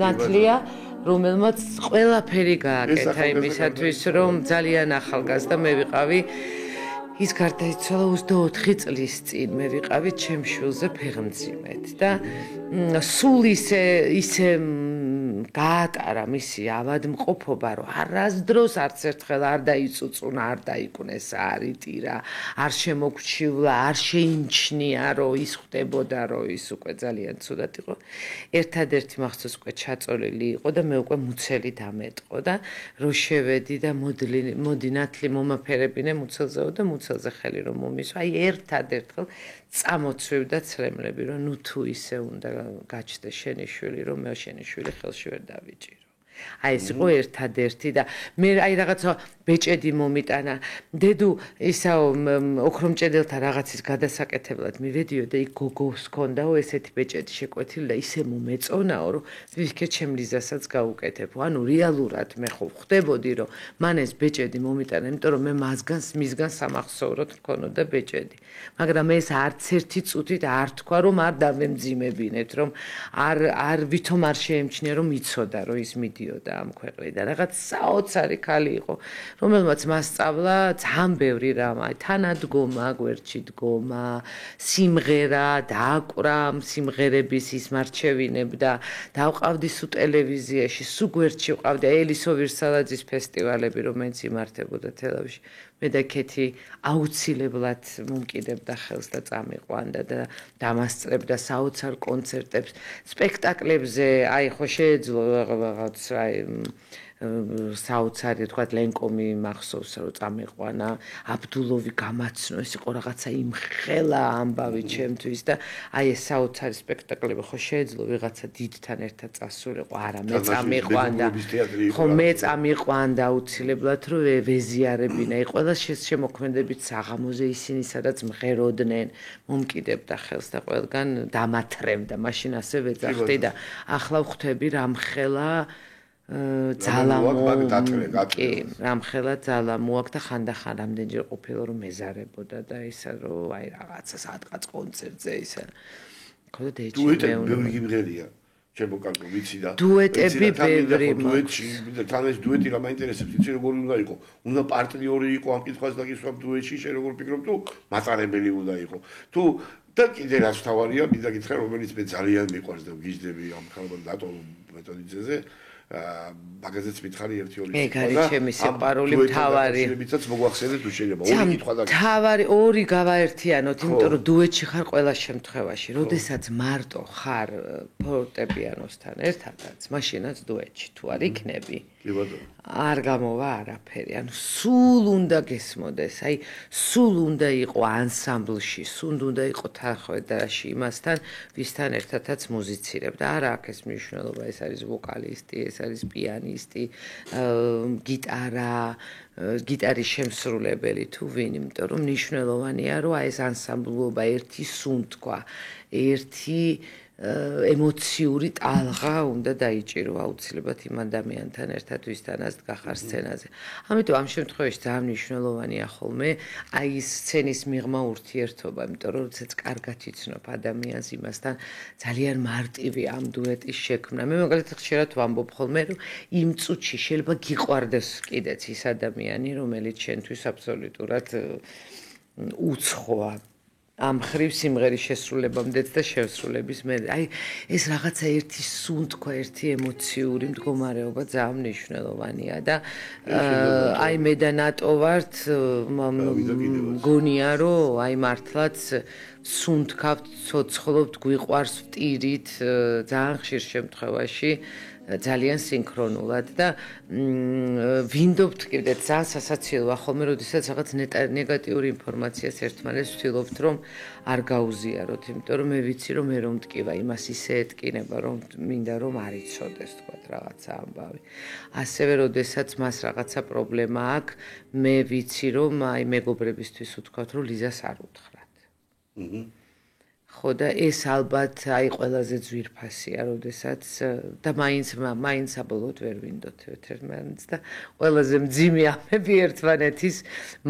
ნათლია რომელმაც ყველაფერი გააკეთა იმისათვის რომ ძალიან ახალგაზრდა მე ვიყავი ის გარდაიცვალა 24 წლის წინ მე ვიყავი ჩემ შვილზე ფეხმძიმედ და სულ ისე გაატარა მისი ავადმყოფობა რომ არასდროს არც ერთხელ არ დაიწუწუნა არ დაიკუნეს არიტირა არ შემოგჩივლა არ შეიმჩნია რომ ის ხვდებოდა რომ ის უკვე ძალიან ცუდად იყო ერთადერთი მახსოვს უკვე ჩაწოლილი იყო და მე უკვე მუცელი დამეტყო და რო შევედი და მოდი ნათლი მომაფერებინე მუცელზეო და მუცელზე ხელი რომ მომისვა აი ერთადერთხელ წამოცვევდა ცრემლები რომ ნუ თუ ისე უნდა გაჩნდეს შენი შვილი რომ მე შენი შვილი ხელში ვერ დავიჭირო აი ეს იყო ერთადერთი და მე აი რაღაცა ბეჭედი მომიტანა დედუ ისაო ოქრომჭედელთა რაღაცის გადასაკეთებლად მივედიო და იქ გოგოს ჰქონდაო ესეთი ბეჭედი შეკვეთილი და ისე მომეწონაო რომ ვიქე ჩემ ლიზასაც გაუკეთებ ანუ რეალურად მე ხო ხვდებოდი რომ მან ეს ბეჭედი მომიტანა იმიტომ რომ მე მისგან სამახსოვროდ მქონოდა ბეჭედი მაგრამ ეს არც ერთი წუთით არ თქვა რომ არ დავემძიმებინეთ რომ არ ვითომ არ შეემჩნია რომ იცოდა რომ ის მიდიოდა ამ ქვეყნიდან რაღაც საოცარი ქალი იყო რომელმაც მასწავლა ძალიან ბევრი რამ, თანადგომა, გვერდში დგომა, სიმღერა, დააკვრა სიმღერების ის მარჩევინებდა, დავყავდი სულ ტელევიზიაში, სულ გვერდში ვყავდი ელისო ვირსალაძის ფესტივალები, რომელიც იმართებოდა თელავში. მე და კეთი აუცილებლად მომკიდებდა ხელს და წამიყვანდა და დამასწრებდა საოცარ კონცერტებს, სპექტაკლებზე, აი ხო შეეძლო რაღაც აი საოცარი თქვა ლენკომი მახსოვს რომ წამიყვანა აბდულოვი გამაცნო ეს იყო რაღაცა იმხელა ამბავი ჩემთვის და აი ეს საოცარი სპექტაკლები ხო შეეძლო ვიღაცა დიდთან ერთად წასულიყო არა მე წამიყვანდა ხო მე წამიყვანდა აუცილებლად რომ ვეზიარებინა აი ყველა შემოქმედებით საღამოზე ისინი სადაც მღეროდნენ მომკიდებდა ხელს და ყველგან დამათრევდა მაშინ ასე ვეძახდი და ახლა ვხვდები რამხელა ძალა რამხელა ძალა მოაქვს და ხანდახან რამდენჯერ ყოფილა რომ მეზარებოდა და ისა რომ აი რაღაცა სადღაც კონცერტზე ისა ხო და დუეტები გიმღერია შემოკარგო ვიცი და დუეტები ბევრი დუეტში თან ეს დუეტი რა მაინტერესებს იცი როგორი უნდა იყო უნდა პარტნიორი იყო ამ კითხვას დაგისვამ დუეტში შენ როგორ ფიქრობ თუ მატარებელი უნდა იყო თუ და კიდე რაც თავარია მინდა გითხრა რომელიც მე ძალიან მიყვარს და ვგიჟდები ამ ხალხთან დატო მეტოდიძეზე მაგაზეც მითხარი 1-2 ეგ არის ჩემი სიყვარული მთავარი შემიცაც მოგვახსენეთ თუ შეიძლება ორი კითხვა და მთავარი ორი გავაერთიანოთ იმიტომ რომ დუეტში ხარ ყველა შემთხვევაში როდესაც მარტო ხარ ფორტეპიანოსთან ერთადაც მაშინაც დუეტში თუ არ იქნები არ გამოვა არაფერი ანუ სულ უნდა გესმოდეს აი სულ უნდა იყო ანსამბლში სულ უნდა იყო თანხმედაში იმასთან ვისთან ერთადაც მუსიცირებ და არა აქვს ეს მნიშვნელობა ეს არის ვოკალისტი ეს არის პიანისტი გიტარა გიტარის შემსრულებელი თუ ვინ იმიტომ რომ მნიშვნელოვანია რომ აი ეს ანსამბლობა ერთი სუნთქვა ერთი ემოციური ტალღა უნდა დაიჭირო აუცილებლად იმ ადამიანთან ერთად ვისთანაც გახარ სცენაზე. ამიტომ ამ შემთხვევაში ძალიან მნიშვნელოვანია ხოლმე აი ის სცენის მიღმა ურთიერთობა, იმიტომ რომ როდესაც კარგად იცნობ ადამიანს იმასთან ძალიან მარტივი ამ დუეტის შექმნა. მე მაგალითად ხშირად ვამბობ ხოლმე რომ იმ წუთში შეიძლება გიყვარდეს კიდეც ის ადამიანი, რომელიც შენთვის აბსოლუტურად უცხოა. ამ ხრივ სიმღერის შესრულებამდეც და შესრულების მე აი ეს რაღაცა ერთი სუნთქვა, ერთი ემოციური მდგომარეობა ძალიან მნიშვნელოვანია და აი მე და ნატო ვართ მგონია რომ აი მართლაც სუნთქავთ, ცოცხლობთ, გვიყვარს ვტირით ძალიან ხშირ შემთხვევაში ძალიან სინქრონულად და ვინდობთ კიდე ძალიან სასაცილოა ხოლმე როდესაც რაღაც ნეგატიური ინფორმაციას ერთმანეთს ვთილობთ რომ არ გაუზიაროთ იმიტომ რომ მე ვიცი რომ მე რომ მტკივა იმას ისე ეტკინება რომ მინდა რომ არ იცოდეს თქვათ რაღაცა ამბავი ასევე როდესაც მას რაღაცა პრობლემა აქვს მე ვიცი რომ აი მეგობრებისთვის ვთქვათ რომ ლიზას არ უთხრათ ხო და ეს ალბათ აი ყველაზე ძვირფასია, როდესაც და მაინც საბოლოოდ ვერ ვინდოთ ერთმანეთს და ყველაზე მძიმე ამები ერთმანეთის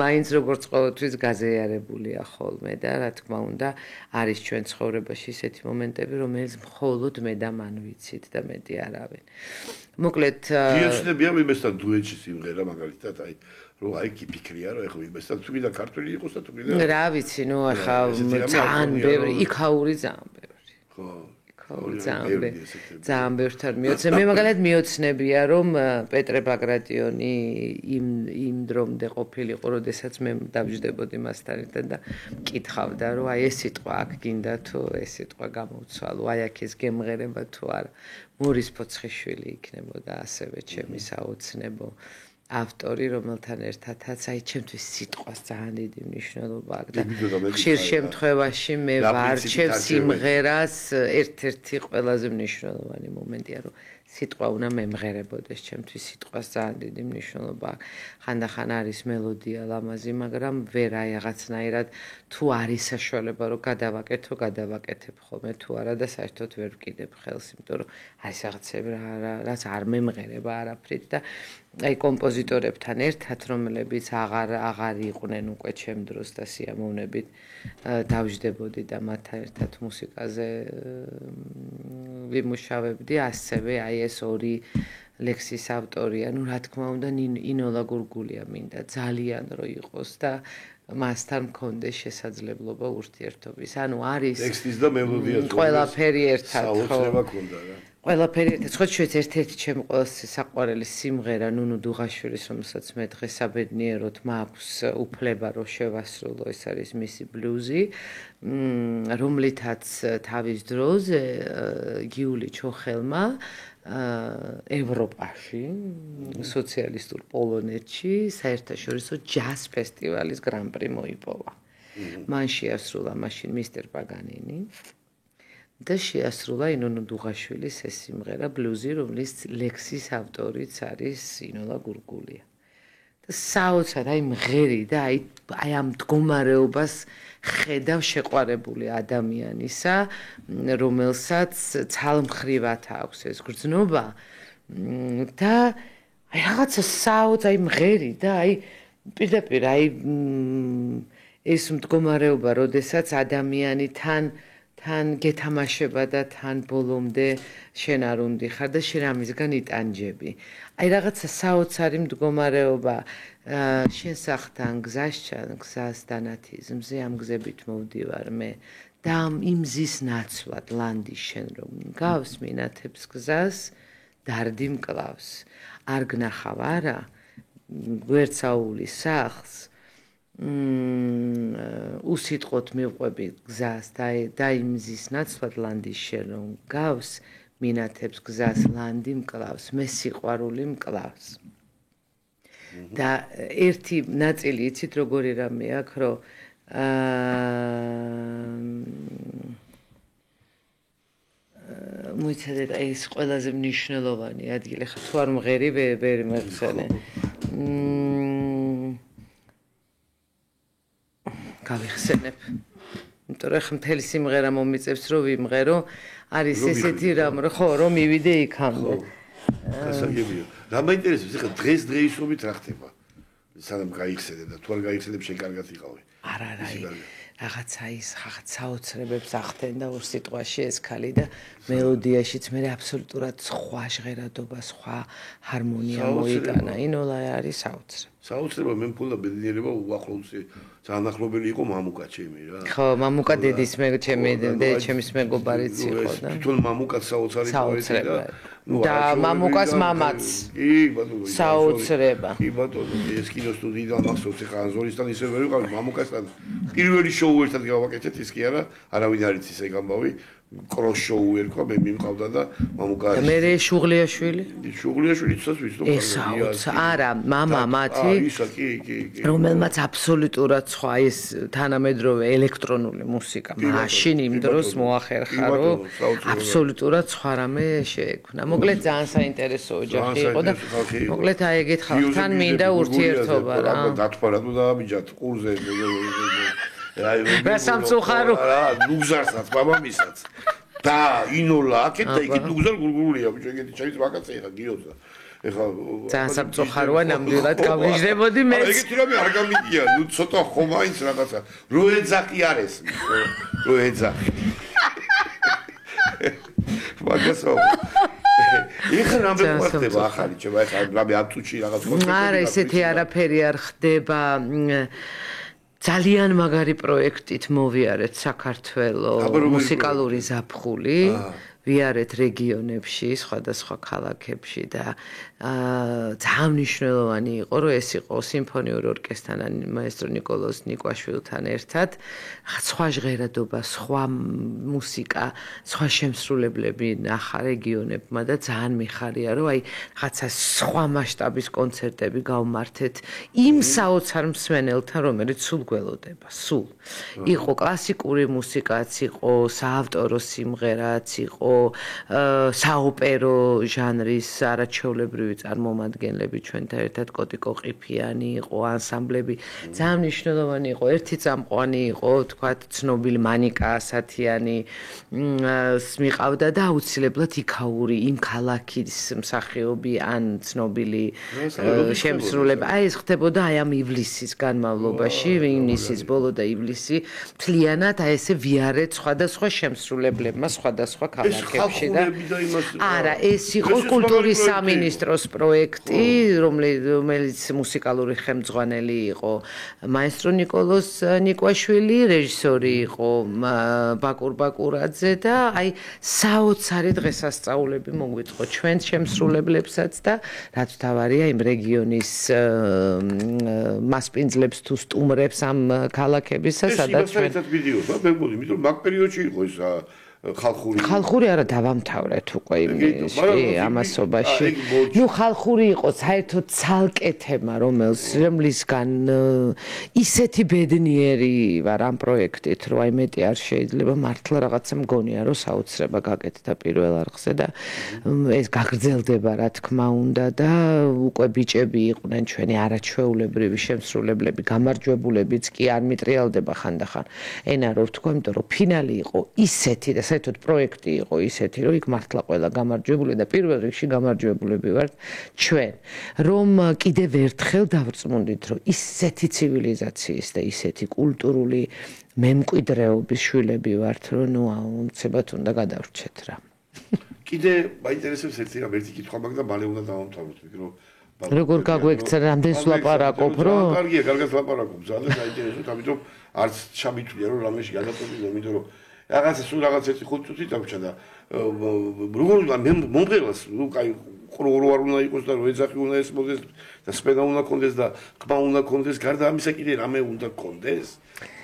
მაინც როგორც ყოველთვის გაზიარებულია ხოლმე და რა თქმა უნდა არის ჩვენ ცხოვრებაში ისეთი მომენტები, რომელიც მხოლოდ მე და მან ვიცით და მეტი არავინ. მოკლედ გიაჩნდებიან იმასთან დუეტში სიმღერა მაგალითად აი რომ აი კი ფიქრია რომ ეხლა იმასთან თუ კიდე ქართული იყოს და თუ კიდე რა ვიცი ნუ ახლა ძალიან ბევრი იქაური ძალიან ბევრი ხო ძალიან ბევრთან მიოცნე მე მაგალითად მიოცნებია რომ პეტრე ბაგრატიონი იმ დრომდე ყოფილიყო როდესაც მე დავჯდებოდი მასთან ერთად და მკითხავდა რომ აი ეს სიტყვა აქ გინდა თუ ეს სიტყვა გამოვცვალო აი აქ ეს გემღერება თუ არა მურის ფოცხიშვილი იქნებოდა ასევე ჩემი საოცნებო ავტორი რომელთან ერთადაც აი ჩემთვის სიტყვას ძალიან დიდი მნიშვნელობა აქვს და ხშირ შემთხვევაში მე ვარჩევ სიმღერას ერთ-ერთი ყველაზე მნიშვნელოვანი მომენტია რომ სიტყვა უნდა მემღერებოდეს ჩემთვის სიტყვას ძალიან დიდი მნიშვნელობა აქვს ხანდახან არის მელოდია ლამაზი მაგრამ ვერ აი რაღაცნაირად თუ არის საშუალება რომ გადავაკეთებ ხოლმე თუ არა და საერთოდ ვერ ვკიდებ ხელს იმიტომ რომ არის რაღაცები რაც არ მემღერება არაფრით და აი კომპოზიტორებთან ერთად რომლებიც აღარ იყვნენ უკვე ჩემ დროს და სიამოვნებით დავჯდებოდი და მათთან ერთად მუსიკაზე ვიმუშავებდი ასევე აი ეს ორი ლექსის ავტორია ნუ რა თქმა უნდა ინოლა გურგულია მინდა ძალიან რო იყოს და მასთან მქონდეს შესაძლებლობა ურთიერთობის ანუ არის ტექსტის და მელოდიას ყველაფერი ერთად ხო საოცრება ქონდა რა ყველაფერი ერთად ხო ჩვენც ერთ-ერთი ჩემი ყველაზე საყვარელი სიმღერა ნუნუ დუღაშვილის რომელსაც მე დღეს საბედნიეროდ მაქვს უფლება რომ შევასრულო ეს არის მისი ბლუზი რომლითაც თავის დროზე გიული ჩოხელმა ევროპაში სოციალისტურ პოლონეთში საერთაშორისო ჯაზ ფესტივალის გრან-პრი მოიპოვა მან შეასრულა მაშინ მისტერ პაგანინი და შეასრულა ინონო დუღაშვილის ეს სიმღერა ბლუზი, რომლის ლექსის ავტორიც არის ინოლა გურგულია. და საოცრად აი მღერი და აი ამ მდგომარეობას ხედავ შეყვარებული ადამიანისა, რომელსაც ცალმხრივად აქვს ეს გრძნობა და აი რაღაცა აი მღერი და აი პირდაპირ აი ეს მდგომარეობა, როდესაც ადამიანი თან გეთამაშება და თან ბოლომდე შენ არ უნდიხარ და შენ ამისგან იტანჯები. აი რაღაცა საოცარი მდგომარეობა შენ სახთან გზას დანათიზმზე ამ გზებით მოვდივარ მე და იმ მზის ნაცვლად ლანდის შენ რომ გავს მინათებს გზას დარდი მკლავს არ გნახავ არა გვერდსაული სახლს უსიტყვოდ მივყვები გზას და იმ მზის ნაცვლად ლანდის შენ რომ გავს მინათებს გზას ლანდი მკლავს მე სიყვარული მკლავს და ერთი ნაწილი იცით როგორი რამე აქვს რომ მოიცადეთ ეს ყველაზე მნიშვნელოვანი ადგილი ხა თუ არ მღერი ვერ მეხსენე გავიხსენებ. იმიტომ რომ მთელი სიმღერა მომიწევს რომ ვიმღერო, არის ესეთი რამ ხო რომ მივიდე იქამდე. გასაგებია. რა მაინტერესებს ახლა დღესდღეობით რა ხდება? სანამ გაიხსენე და თუ არ გაიხსენებ შენ კარგად იყავი. არა რაღაცა ის საოცრებებს ახდენ და ორ სიტყვაში ეს ქალი და მელოდიაშიც მე აბსოლუტურად სხვა ჟღერადობა, სხვა ჰარმონია მოიტანა. ინოლა არის საოცრება. საოცრება მე მქონდა ბედნიერება უახლოესი ძალიან ახლობელი იყო მამუკა ჩემი რა. ხო, მამუკა დედის ჩემის მეგობარიც იყო და თვითონ მამუკაც საოცარი პოეტი და მამუკას მამაც. კი, ბატონო. საოცრება. კი, ბატონო, ეს კინოსტუდიიდან მახსოვს ახლა ანზორისთან ისე ვერ ვიყავი მამუკასთან. პირველი შოუ ერთად გავაკეთეთ ის კი არა, არავინ არ იცის ეგ ამბავი. კროს შოუ ერქვა, მე მიმყავდა და მამუკა. და მე შუღლიაშვილი? შუღლიაშვილიცაც ვიცნობ კარგად. არა, მამა მათი. ისა კი. რომელმაც აბსოლუტურად სხვა ეს თანამედროვე ელექტრონული მუსიკა მაშინ იმ დროს მოახერხა, რომ აბსოლუტურად სხვა რამე შეექმნა. მოკლედ ძალიან საინტერესო ოჯახი იყო და მოკლედ აი ეგეთ ხალხთან მინდა ურთიერთობა რა. დათვალა თუ დააბიჯათ ყურზე რა სამწუხარო ნუგზარსაც მამამისაც და ინოლა აქეთ და იქით ნუგზარ გურგურულია ბიჭო ეგეთი ჩაის ვაკაცია ხა გიოცა ეხლა ძალიან სამწუხაროა ნამდვილად გავიჟდებოდი მეც ეგეთი რამე არ გამიგია ნუ ცოტა ხომ აინც რაღაცა რო ეძახი არის რო ეძახი მაგასო ეხლა რამე მოხდება ახალი ჩემ ეხლა რამე ამ წუთში რაღაც არა ესეთი არაფერი არ ხდება ძალიან მაგარი პროექტით მოვიარეთ საქართველოს მუსიკალური ზაფხული ვიარეთ რეგიონებში, სხვადასხვა ქალაქებში და ძალიან მნიშვნელოვანი იყო, რომ ეს იყო სიმფონიური ორკესტრთან მაესტრო ნიკოლოზ ნიკვაშვილთან ერთად, სხვა ჟღერადობა, სხვა მუსიკა, სხვა შემსრულებლები ნახა რეგიონებმა და ძალიან მიხარია, რომ აი რაღაცა სხვა მასშტაბის კონცერტები გავმართეთ იმ საოცარ მსმენელთან, რომელიც სულ გველოდება, სულ. იყო კლასიკური მუსიკაც, იყო საავტორო სიმღერაც, იყო საოპერო ჟანრის არაჩვეულებრივი წარმომადგენლები ჩვენთან ერთად კოტიკო ყიფიანი იყო ანსამბლები ძალიან მნიშვნელოვანი იყო ერთი წამყვანი იყო თქვათ ცნობილი მანიკა ასათიანი მიყავდა და აუცილებლად იქაური იმ ქალაქის მსახიობი ან ცნობილი შემსრულებელი აი ეს ხდებოდა აი ამ ივლისის განმავლობაში ივნისის ბოლო და ივლისი მთლიანად აი ესე ვიარეთ სხვადასხვა შემსრულებლებმა სხვადასხვა ქალაქებში და არა ეს იყო კულტურის სამინისტროს პროექტი რომელიც მუსიკალური ხელმძღვანელი იყო მაესტრო ნიკოლოზ ნიკვაშვილი რეჟისორი იყო ბაკურ ბაკურაძე და აი საოცარი დღესასწაულები მოგვიწყო ჩვენ შემსრულებლებსაც და რაც თავარია იმ რეგიონის მასპინძლებს თუ სტუმრებს ამ ქალაქებისა სადაც ჩვენ ვიდეოს მეგონი იმიტომ მაგ პერიოდში იყო ეს ხალხური არა დავამთავრეთ უკვე იმში ამასობაში ნუ ხალხური იყო საერთოდ ცალკე თემა რომლისგან ისეთი ბედნიერი ვარ ამ პროექტით რომ აი მეტი არ შეიძლება მართლა რაღაცა მგონია რომ საოცრება გაკეთდა პირველ არხზე და ეს გაგრძელდება რა თქმა უნდა და უკვე ბიჭები იყვნენ ჩვენი არაჩვეულებრივი შემსრულებლები გამარჯვებულებიც კი არ მიტრიალდება ხანდახან ენა რო ვთქვა იმიტომ რომ ფინალი იყო ისეთი და საერთოდ პროექტი იყო ისეთი, რომ იქ მართლა ყველა გამარჯვებული და პირველ რიგში გამარჯვებულები ვართ ჩვენ. რომ კიდევ ერთხელ დავწმუნდით, რომ ისეთი ცივილიზაციის და ისეთი კულტურული მემკვიდრეობის შვილები ვართ, რომ ნუ აუცილებლად უნდა გადავრჩეთ რა. კიდე მაინტერესებს ერთი კითხვა მაქვს და მალე უნდა დავამთავროთ, მიკრო როგორ გაგვექცა რამდენს ვლაპარაკობ, რომ კარგია, კარგად ვლაპარაკობ, ძალიან საინტერესოა, ამიტომ არც ჩამითვლია, რომ რამეში გადაწყვეტილ, იმიტომ რომ რაღაცა სულ რაღაც ერთი 5 წუთი დაგჭა და როგორ მომღერალს ნუ კაი ყრორო არ უნდა იყოს და ეძახი უნდა ესმოდეს და სპენა უნდა კონდეს და კმა უნდა კონდეს გარდა ამისა კიდე რამე უნდა კონდეს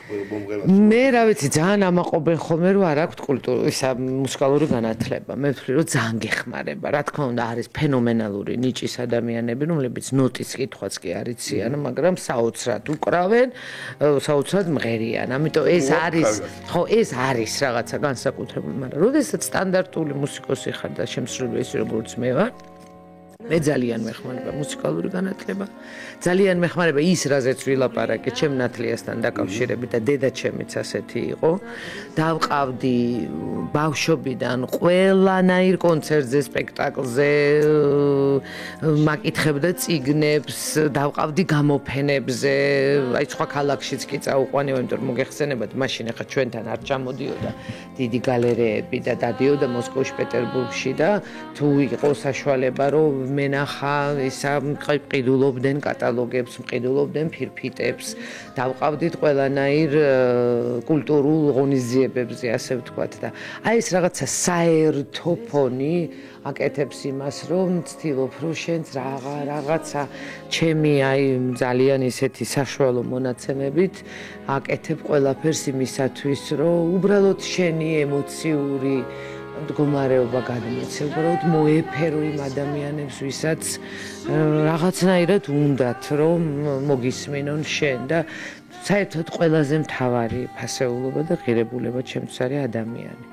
მე რა ვიცი ძალიან ამაყობენ ხოლმე რომ არ აქვს კულტურისა მუსიკალური განათლება მე ვთვლი რომ ძალიან გეხმარება რა თქმა უნდა არის ფენომენალური ნიჭის ადამიანები რომლებიც ნოტის კითხვაც კი არ იციან მაგრამ საოცრად უკრავენ საოცრად მღერიან ამიტომ ეს არის ხო ეს არის რაღაცა განსაკუთრებული მაგრამ როდესაც სტანდარტული მუსიკოსი ხარ და შემსრულებელი როგორც მე ვარ მე ძალიან მეხმარება მუსიკალური განათლება. ძალიან მეხმარება ის, რაზეც ვილაპარაკე, ჩემ ნათლიასთან დაკავშირებით და დედაჩემიც ასეთი იყო. დავყავდი ბავშვობიდან ყველანაირ კონცერტზე, სპექტაკლზე, მაკითხებდა წიგნებს, დავყავდი გამოფენებზე, აი სხვა ქალაქშიც კი წაუყვანიო, იმიტომ რომ მოგეხსენებათ, მაშინ ახლა ჩვენთან არ ჩამოდიოდა დიდი გალერეები და დადიოდა მოსკოვში, პეტერბურგში და თუ იყო საშუალება, რომ მენახა ისა მყიდულობდნენ კატალოგებს, მყიდულობდნენ ფირფიტებს, დავყავდით ყველანაირ კულტურულ ღონისძიებებზე, ასე ვთქვათ და აი ეს რაღაცა საერთო ფონი აკეთებს იმას, რომ ვცდილობ, რომ შენც რაღაცა ჩემი აი ძალიან ისეთი საშუალო მონაცემებით აკეთებ ყველაფერს იმისათვის, რომ უბრალოდ შენი ემოციური მდგომარეობა გადმოცე, უბრალოდ მოეფერო იმ ადამიანებს, ვისაც რაღაცნაირად უნდათ, რომ მოგისმინონ შენ და საერთოდ ყველაზე მთავარი ფასეულობა და ღირებულება ჩემთვის არის ადამიანი.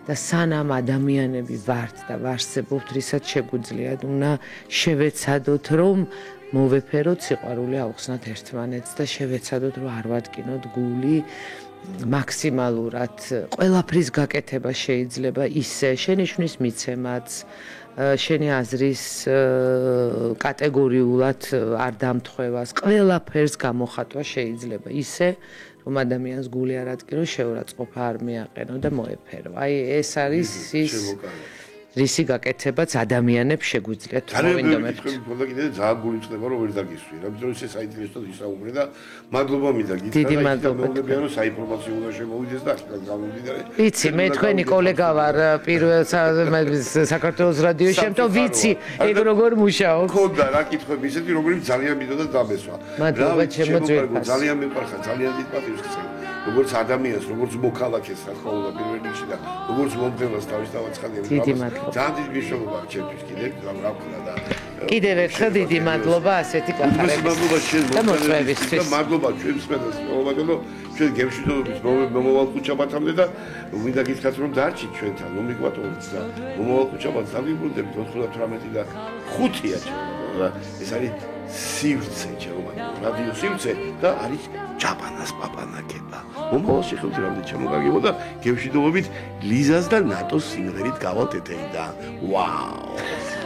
და სანამ ადამიანები ვართ და ვარსებობთ, რისაც შეგვიძლიათ, უნდა შევეცადოთ, რომ მოვეფეროთ სიყვარული, ავხსნათ ერთმანეთს და შევეცადოთ, რომ არ ვადგინოთ გული მაქსიმალურად ყველაფრის გაკეთება შეიძლება ისე შენიშვნის მიცემაც შენი აზრის კატეგორიულად არ დამთხვევას ყველაფერს გამოხატვა შეიძლება ისე რომ ადამიანს გული არ ატკირო შეურაცხყოფა არ მიაყენო და მოეფერო აი ეს არის ის რისი გაკეთებაც ადამიანებს შეგვიძლია თმოვინდომებთ. მქონდა კიდე ძალიან გული წდება რომ ვერ დაგისვი. რამიტომ ისე საინტერესო ისაუბრე და მადლობა მინდა გითხრა. დიდი მადლობა. მოგებია რომ საინფორმაციო უნდა შემოვიდეს და აქედან გამომდინარე. ვიცი, მე თქვენი კოლეგა ვარ პირველ საქართველოს რადიოში, ამიტომ ვიცი, ეგ როგორ მუშაობს. მქონდა რა კითხვები ისეთი, რომელიც ძალიან მინდოდა დამესვა. მადლობა ჩემო ძვირფას. ძალიან მიყვარხარ, ძალიან დიდ პატივს გისცემ. როგორც ადამიანს, როგორც მოქალაქეს ახლა პირველ რიგში და როგორც მომღერალს თავისთავად ცხადია. დიდი მადლობა. ძალიან დიდი მნიშვნელობა აქვს ჩემთვის კიდევ რა ვქნა და კიდევ ერთხელ დიდი მადლობა ასეთი გახარების და მოწვევისთვის. მადლობა ჩვენს მსმენელს, მოგონო ჩვენ გემშვიდობის მომავალ ქუჩაბათამდე და მინდა გითხრათ რომ დარჩით ჩვენთან, მომიგვატოთ და მომავალ ქუჩაბათს დავიბრუნდებით 98 და 5-ია ჩვენ. ეს არის სივრცე ჩემო რადიო სივრცე და არის ჯაპანას პაპანაკება. მომავალ შეხვედრამდე რამდენი შემოგაგებო და გემშვიდობებით ლიზას და ნატოს სიმღერით გავალთ ეთერიდან. ვაუ!